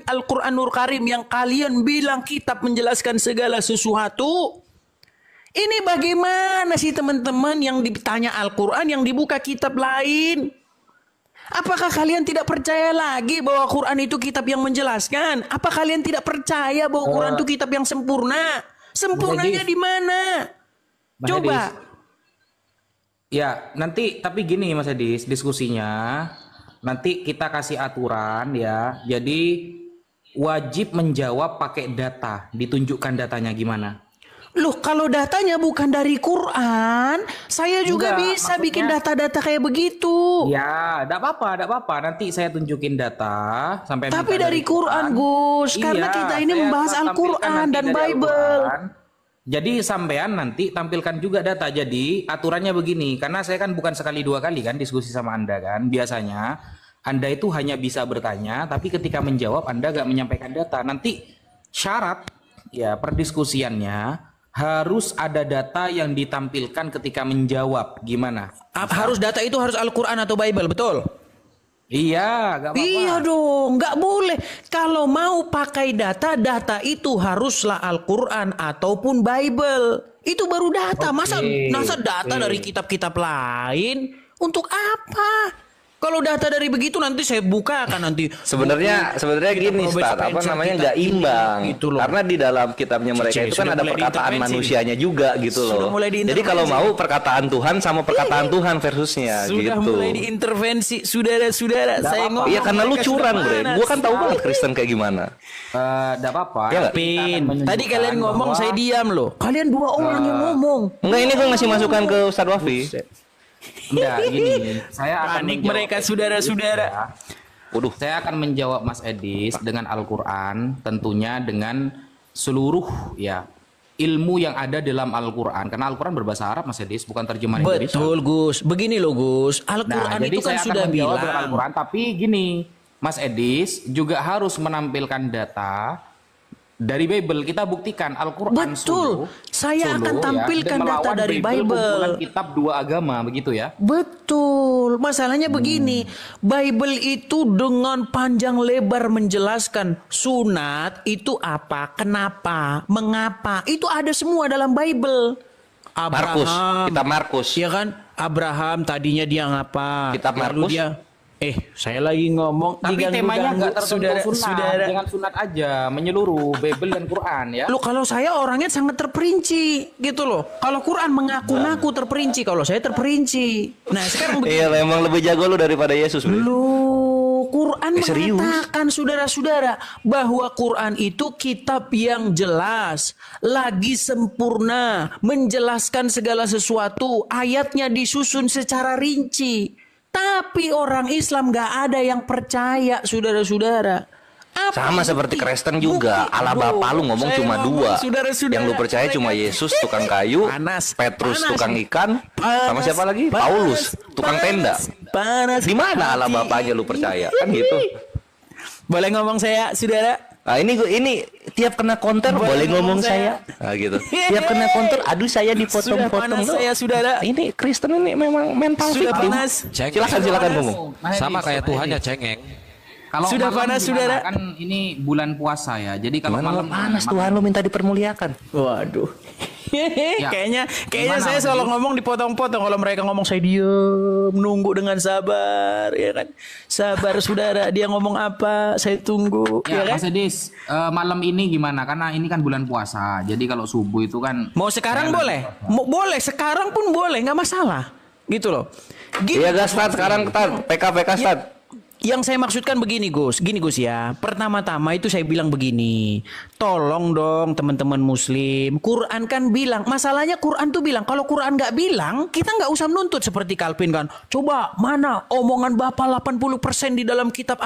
Nur Karim yang kalian bilang kitab menjelaskan segala sesuatu. Ini bagaimana sih teman-teman yang ditanya Al-Quran yang dibuka kitab lain? Apakah kalian tidak percaya lagi bahwa Quran itu kitab yang menjelaskan? Apa kalian tidak percaya bahwa Quran itu kitab yang sempurna? Sempurnanya di mana? Mas Coba. Edis. Ya, nanti tapi gini Mas Edis, diskusinya nanti kita kasih aturan ya. Jadi wajib menjawab pakai data, ditunjukkan datanya gimana. Loh, kalau datanya bukan dari Quran, saya juga Enggak, bisa maksudnya- bikin data-data kayak begitu. Ya, enggak apa-apa. Nanti saya tunjukin data sampai Tapi minta dari Quran, Gus. Karena kita ini saya membahas tampilkan Al-Quran nanti dan dari Bible. Al-Quran. Jadi sampean nanti tampilkan juga data. Jadi aturannya begini, karena saya kan bukan sekali dua kali kan diskusi sama Anda kan. Biasanya Anda itu hanya bisa bertanya, tapi ketika menjawab Anda gak menyampaikan data. Nanti syarat ya perdiskusiannya harus ada data yang ditampilkan ketika menjawab. Gimana? Harus data itu harus Al-Quran atau Bible, betul? Iya, gak apa-apa. Iya dong, nggak boleh. Kalau mau pakai data, data itu haruslah Al-Quran ataupun Bible. Itu baru data. Masa data dari kitab-kitab lain? Untuk apa? Kalau data dari begitu nanti saya buka kan nanti. Sebenarnya gini, Robert Stat, apa Spencer, namanya kita nggak ini, imbang. gitu loh. Karena di dalam kitabnya mereka Cece, itu kan sudah ada mulai perkataan diintervensi. manusianya juga gitu Sudah loh. mulai Jadi diintervensi. kalau mau perkataan Tuhan sama perkataan Tuhan versusnya Sudah gitu. mulai diintervensi, saudara-saudara. Saya ngomong. Iya karena lu mereka curang, sudah Bre. panas. Gua kan tahu banget Kristen kayak gimana. Enggak apa-apa. Ya nggak? Pin, tadi kalian ngomong saya diam loh. Kalian dua orang yang ngomong. Enggak, ini gue ngasih masukan ke Ustadz Wafi. Enggak, gini. Saya akan Panik menjawab mereka, Edis, saudara-saudara. ya. Waduh. Saya akan menjawab Mas Edis dengan Al-Quran, tentunya dengan seluruh ya ilmu yang ada dalam Al-Quran. Karena Al-Quran berbahasa Arab Mas Edis, bukan terjemahan Indonesia. Betul Gus. Begini loh Gus. Al-Quran Nah, jadi itu kan saya akan sudah menjawab dengan bilang. Al-Quran, tapi gini, Mas Edis juga harus menampilkan data dari Bible. Kita buktikan Al-Quran Betul. Saya akan tampilkan data melawan dari Bible. kumpulan kitab dua agama, begitu ya. Betul. Masalahnya begini, Bible itu dengan panjang lebar menjelaskan sunat itu apa, kenapa, mengapa. Itu ada semua dalam Bible. Markus, kitab Markus. Iya kan? Abraham tadinya dia ngapa? Kitab Lalu Markus. dia saya lagi ngomong Tapi temanya diganggu-ganggu, nggak tertentu sunat, saudara. jangan sunat aja, menyeluruh Bible dan Quran ya. Loh, kalau saya orangnya sangat terperinci gitu loh. Kalau Quran mengaku-ngaku terperinci, kalau saya terperinci. Nah, sekarang begini. Iya, emang lebih jago lu daripada Yesus, Bre. Loh, Quran serius? mengatakan saudara-saudara bahwa Quran itu kitab yang jelas, lagi sempurna, menjelaskan segala sesuatu, ayatnya disusun secara rinci. Tapi orang Islam gak ada yang percaya, saudara-saudara. Apa Sama itu? seperti Kristen juga. Bukti. Allah Bapa lu ngomong Saya cuma ngomong, dua. saudara-saudara. Yang lu percaya cuma Yesus, tukang kayu, Panas, Petrus, panas. tukang ikan, sama Panas, siapa lagi? panas, Paulus, tukang tenda. Panas. Di mana Allah hati. Bapanya lu percaya? Kan gitu. Boleh ngomong saya, saudara? Nah, ini tiap kena counter boleh ngomong saya. Nah, gitu. Tiap kena counter, aduh saya Sudah dipotong-potong panas loh. saya, saudara. Ini Kristen ini memang mental Sudah victim. panas. Silakan ngomong. Sama kayak Tuhannya cengeng. Kalau Sudah malam panas, gimana? saudara? Kan ini bulan puasa ya. Jadi kalau Gimana malam panas Tuhan lu minta dipermuliakan. Waduh. kayaknya Gimana, saya selalu Mas? ngomong dipotong-potong. Kalau mereka ngomong saya diam, menunggu dengan sabar, ya kan? Sabar saudara, dia ngomong apa, saya tunggu, Ya, ya kan? Mas Edis, malam ini gimana? Karena ini kan bulan puasa. Jadi kalau subuh itu kan Mau sekarang boleh, boleh sekarang pun boleh, nggak masalah, gitu loh. Gini, Iya gas start sekarang PK start. Yang saya maksudkan begini Gus, gini Gus ya. Pertama-tama itu saya bilang begini, tolong dong teman-teman Muslim. Quran kan bilang, masalahnya Quran tuh bilang, kalau Quran nggak bilang, kita nggak usah menuntut seperti Calvin kan. Coba mana omongan Bapak 80% di dalam kitab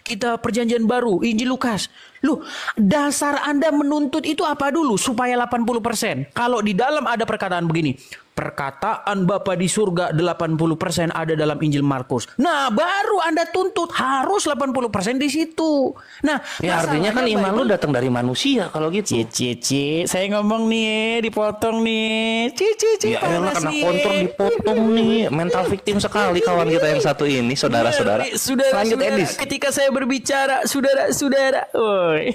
kita Perjanjian Baru, Injil Lukas. Loh, dasar Anda menuntut itu apa dulu supaya 80%? Kalau di dalam ada perkataan begini, perkataan Bapa di surga 80% ada dalam Injil Markus. Nah, baru Anda tuntut harus 80% di situ. Nah, Ya artinya kan masalahnya iman lu Bible- datang dari manusia kalau gitu. Cici, saya ngomong nih, dipotong nih. Cici, Ya elah kena kontrol dipotong nih. Mental victim sekali kawan kita yang satu ini, saudara-saudara. Lanjut Edis. Ketika saya berbicara, saudara-saudara. Woi.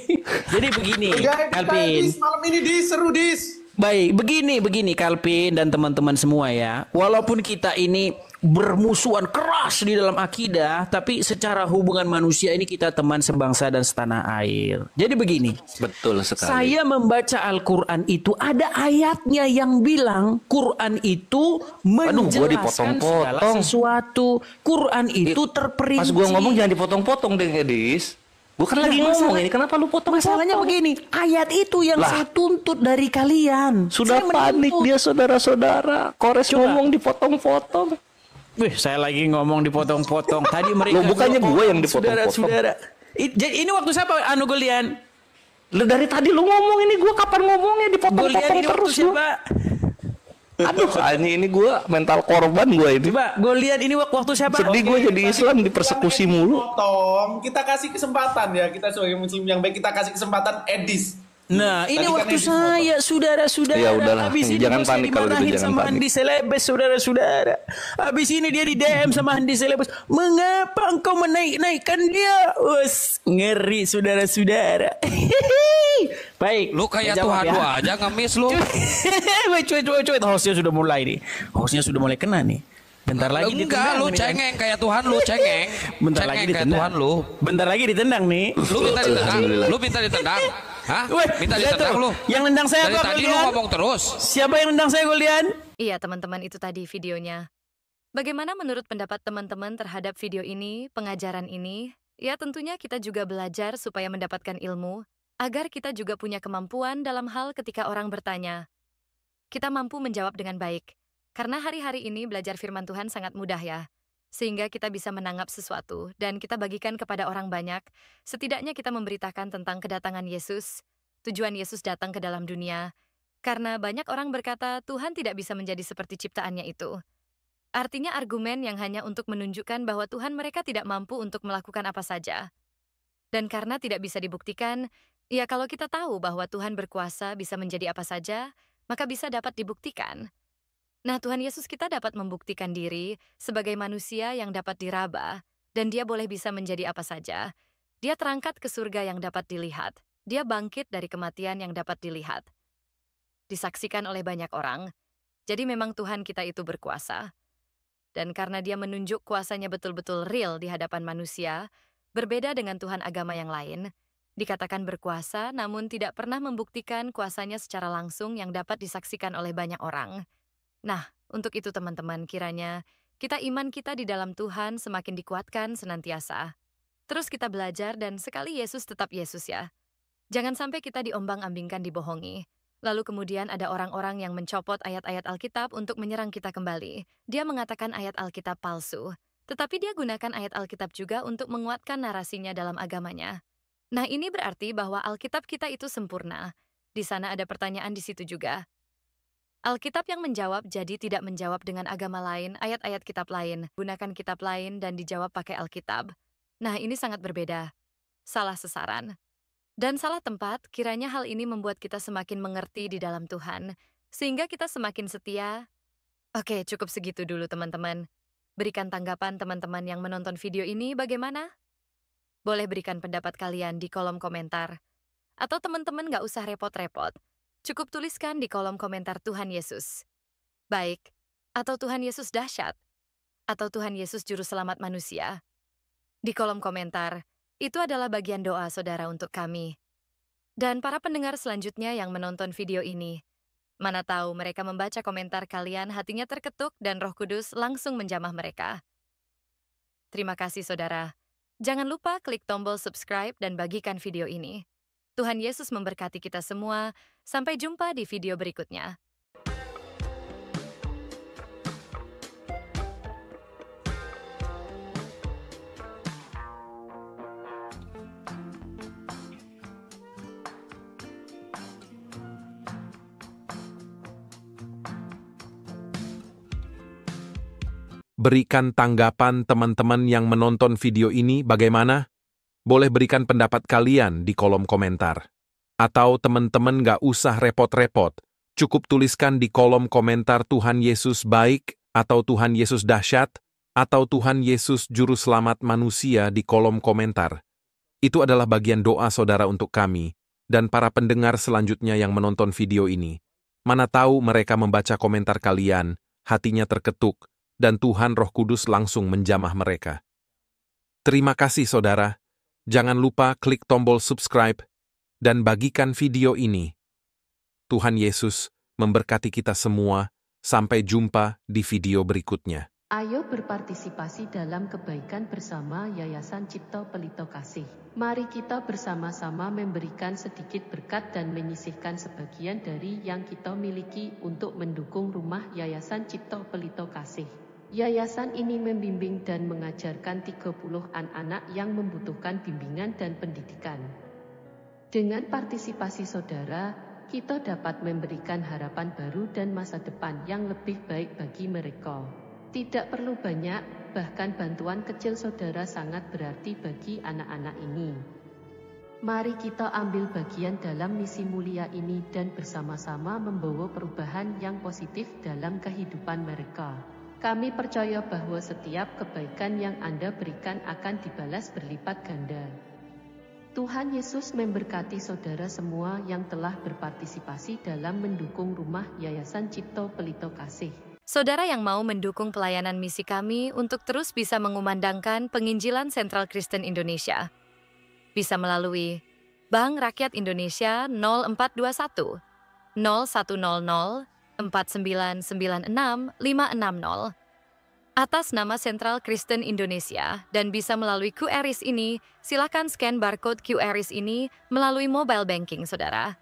Jadi begini, Udah, Alvin. Dis, malam ini Dis, seru Dis. Baik, begini Kalpin dan teman-teman semua ya. Walaupun kita ini bermusuhan keras di dalam akidah, tapi secara hubungan manusia ini kita teman sebangsa dan setanah air. Jadi begini. Betul sekali. Saya membaca Al-Quran itu ada ayatnya yang bilang Quran itu menjelaskan segala sesuatu. Quran itu terperinci. Pas gua ngomong jangan dipotong-potong deh, Edis. Gue kan lagi ngomong ini, kenapa lu potong? Masalahnya begini, ayat itu yang saya tuntut dari kalian. Sudah panik dia saudara-saudara. Kores ngomong dipotong-potong. Wih, saya lagi ngomong dipotong-potong. Tadi mereka bukannya gue yang dipotong-potong. Saudara-saudara. Ini waktu siapa Anu Golian? Dari tadi lu ngomong ini, gue kapan ngomongnya dipotong-potong terus siapa? Aduh, ini gue mental korban gue ini. Coba gue lihat ini waktu siapa? Sedih gue jadi Islam dipersekusi mulu. Potong, kita kasih kesempatan ya, kita sebagai muslim yang baik kita kasih kesempatan Edis. Nah, ini waktu saya, saudara-saudara. Ya udahlah, jangan panik kalau gitu, jangan sama panik. Andi Selebes, saudara-saudara. Habis ini dia di DM sama Andi Selebes. Mengapa engkau menaik-naikkan dia? Us, ngeri saudara-saudara. Baik. Lu kayak Tuhan lu aja ngemis lu. Cuit. Hostnya sudah mulai nih. Hostnya sudah mulai kena nih. Bentar lagi ditendang. Enggak, lu cengeng kayak Tuhan lu, cengeng. Bentar lagi ditendang. Tuhan lu. Bentar lagi ditendang nih. Lu minta ditendang. Lu minta ditendang. Hah? Minta ditendang lu. Yang nendang saya dari tadi lu ngomong terus. Siapa yang nendang saya, Golian? Iya, teman-teman, itu tadi videonya. Bagaimana menurut pendapat teman-teman terhadap video ini, pengajaran ini? Ya, tentunya kita juga belajar supaya mendapatkan ilmu, agar kita juga punya kemampuan dalam hal ketika orang bertanya. Kita mampu menjawab dengan baik. Karena hari-hari ini belajar firman Tuhan sangat mudah ya. Sehingga kita bisa menangkap sesuatu dan kita bagikan kepada orang banyak. Setidaknya kita memberitakan tentang kedatangan Yesus, tujuan Yesus datang ke dalam dunia. Karena banyak orang berkata Tuhan tidak bisa menjadi seperti ciptaannya itu. Artinya argumen yang hanya untuk menunjukkan bahwa Tuhan mereka tidak mampu untuk melakukan apa saja. Dan karena tidak bisa dibuktikan, ya kalau kita tahu bahwa Tuhan berkuasa bisa menjadi apa saja, maka bisa dapat dibuktikan. Nah, Tuhan Yesus kita dapat membuktikan diri sebagai manusia yang dapat diraba, dan dia boleh bisa menjadi apa saja. Dia terangkat ke surga yang dapat dilihat. Dia bangkit dari kematian yang dapat dilihat. Disaksikan oleh banyak orang. Jadi memang Tuhan kita itu berkuasa. Dan karena dia menunjuk kuasanya betul-betul real di hadapan manusia, berbeda dengan Tuhan agama yang lain, dikatakan berkuasa namun tidak pernah membuktikan kuasanya secara langsung yang dapat disaksikan oleh banyak orang. Nah, untuk itu teman-teman, kiranya iman kita di dalam Tuhan semakin dikuatkan senantiasa. Terus kita belajar dan sekali Yesus tetap Yesus ya. Jangan sampai kita diombang-ambingkan dibohongi. Lalu kemudian ada orang-orang yang mencopot ayat-ayat Alkitab untuk menyerang kita kembali. Dia mengatakan ayat Alkitab palsu. Tetapi dia gunakan ayat Alkitab juga untuk menguatkan narasinya dalam agamanya. Nah, ini berarti bahwa Alkitab kita itu sempurna. Di sana ada pertanyaan di situ juga. Alkitab yang menjawab jadi tidak menjawab dengan agama lain, ayat-ayat kitab lain, gunakan kitab lain dan dijawab pakai Alkitab. Nah, ini sangat berbeda. Salah sasaran. Dan salah tempat, kiranya hal ini membuat kita semakin mengerti di dalam Tuhan, sehingga kita semakin setia. Oke, cukup segitu dulu teman-teman. Berikan tanggapan teman-teman yang menonton video ini bagaimana? Boleh berikan pendapat kalian di kolom komentar. Atau teman-teman gak usah repot-repot. Cukup tuliskan di kolom komentar Tuhan Yesus. Baik, atau Tuhan Yesus dahsyat. Atau Tuhan Yesus juru selamat manusia. Di kolom komentar, itu adalah bagian doa saudara untuk kami. Dan para pendengar selanjutnya yang menonton video ini. Mana tahu mereka membaca komentar kalian hatinya terketuk dan Roh Kudus langsung menjamah mereka. Terima kasih saudara. Jangan lupa klik tombol subscribe dan bagikan video ini. Tuhan Yesus memberkati kita semua. Sampai jumpa di video berikutnya. Berikan tanggapan teman-teman yang menonton video ini bagaimana? Boleh berikan pendapat kalian di kolom komentar. Atau teman-teman gak usah repot-repot, cukup tuliskan di kolom komentar Tuhan Yesus baik, atau Tuhan Yesus dahsyat, atau Tuhan Yesus juru selamat manusia di kolom komentar. Itu adalah bagian doa saudara untuk kami, dan para pendengar selanjutnya yang menonton video ini. Mana tahu mereka membaca komentar kalian, hatinya terketuk, dan Tuhan Roh Kudus langsung menjamah mereka. Terima kasih saudara. Jangan lupa klik tombol subscribe dan bagikan video ini. Tuhan Yesus memberkati kita semua. Sampai jumpa di video berikutnya. Ayo berpartisipasi dalam kebaikan bersama Yayasan Cipto Pelito Kasih. Mari kita bersama-sama memberikan sedikit berkat dan menyisihkan sebagian dari yang kita miliki untuk mendukung rumah Yayasan Cipto Pelito Kasih. Yayasan ini membimbing dan mengajarkan 30 anak-anak yang membutuhkan bimbingan dan pendidikan. Dengan partisipasi saudara, kita dapat memberikan harapan baru dan masa depan yang lebih baik bagi mereka. Tidak perlu banyak, bahkan bantuan kecil saudara sangat berarti bagi anak-anak ini. Mari kita ambil bagian dalam misi mulia ini dan bersama-sama membawa perubahan yang positif dalam kehidupan mereka. Kami percaya bahwa setiap kebaikan yang Anda berikan akan dibalas berlipat ganda. Tuhan Yesus memberkati saudara semua yang telah berpartisipasi dalam mendukung rumah Yayasan Cipto Pelito Kasih. Saudara yang mau mendukung pelayanan misi kami untuk terus bisa mengumandangkan penginjilan Sentral Kristen Indonesia, bisa melalui Bank Rakyat Indonesia 0421 0100 4996 560 atas nama Sentral Kristen Indonesia, dan bisa melalui QRIS ini, silakan scan barcode QRIS ini melalui mobile banking saudara.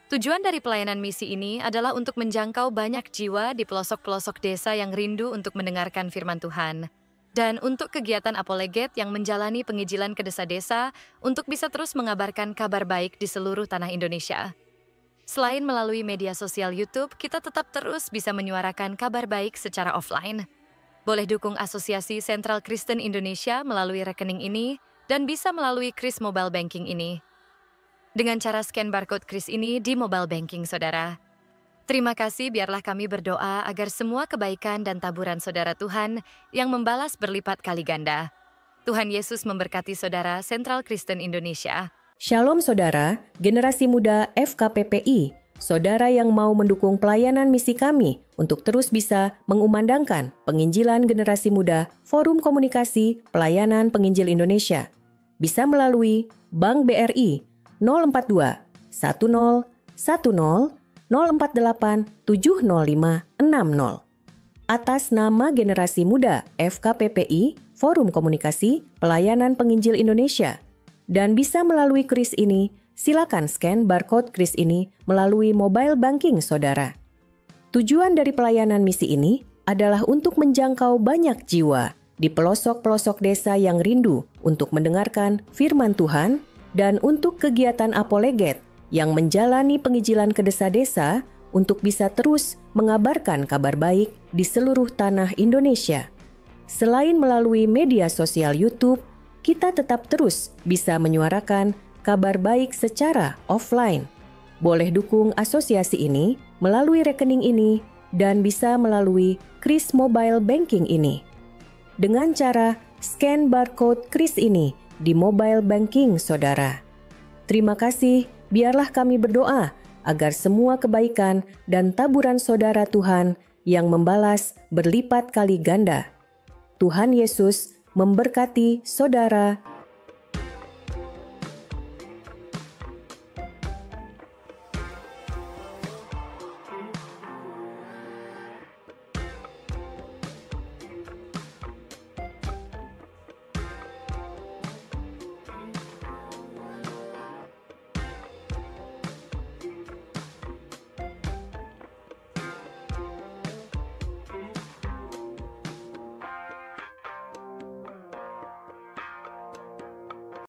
Tujuan dari pelayanan misi ini adalah untuk menjangkau banyak jiwa di pelosok-pelosok desa yang rindu untuk mendengarkan firman Tuhan, dan untuk kegiatan apoleget yang menjalani penginjilan ke desa-desa untuk bisa terus mengabarkan kabar baik di seluruh tanah Indonesia. Selain melalui media sosial YouTube, kita tetap terus bisa menyuarakan kabar baik secara offline. Boleh dukung Asosiasi Sentral Kristen Indonesia melalui rekening ini dan bisa melalui KRIS Mobile Banking ini. Dengan cara scan barcode KRIS ini di mobile banking saudara. Terima kasih, biarlah kami berdoa agar semua kebaikan dan taburan saudara Tuhan yang membalas berlipat kali ganda. Tuhan Yesus memberkati saudara Sentral Kristen Indonesia. Shalom saudara, generasi muda FKPPI. Saudara yang mau mendukung pelayanan misi kami untuk terus bisa mengumandangkan penginjilan generasi muda Forum Komunikasi Pelayanan Penginjil Indonesia, bisa melalui Bank BRI 042 10 10 048 705 60 atas nama generasi muda FKPPI Forum Komunikasi Pelayanan Penginjil Indonesia, dan bisa melalui KRIS ini. Silakan scan barcode KRIS ini melalui mobile banking saudara. Tujuan dari pelayanan misi ini adalah untuk menjangkau banyak jiwa di pelosok-pelosok desa yang rindu untuk mendengarkan firman Tuhan, dan untuk kegiatan apoleget yang menjalani penginjilan ke desa-desa untuk bisa terus mengabarkan kabar baik di seluruh tanah Indonesia. Selain melalui media sosial YouTube, kita tetap terus bisa menyuarakan kabar baik secara offline. Boleh dukung asosiasi ini melalui rekening ini dan bisa melalui KRIS Mobile Banking ini. Dengan cara scan barcode KRIS ini di mobile banking saudara. Terima kasih, biarlah kami berdoa agar semua kebaikan dan taburan saudara Tuhan yang membalas berlipat kali ganda. Tuhan Yesus memberkati saudara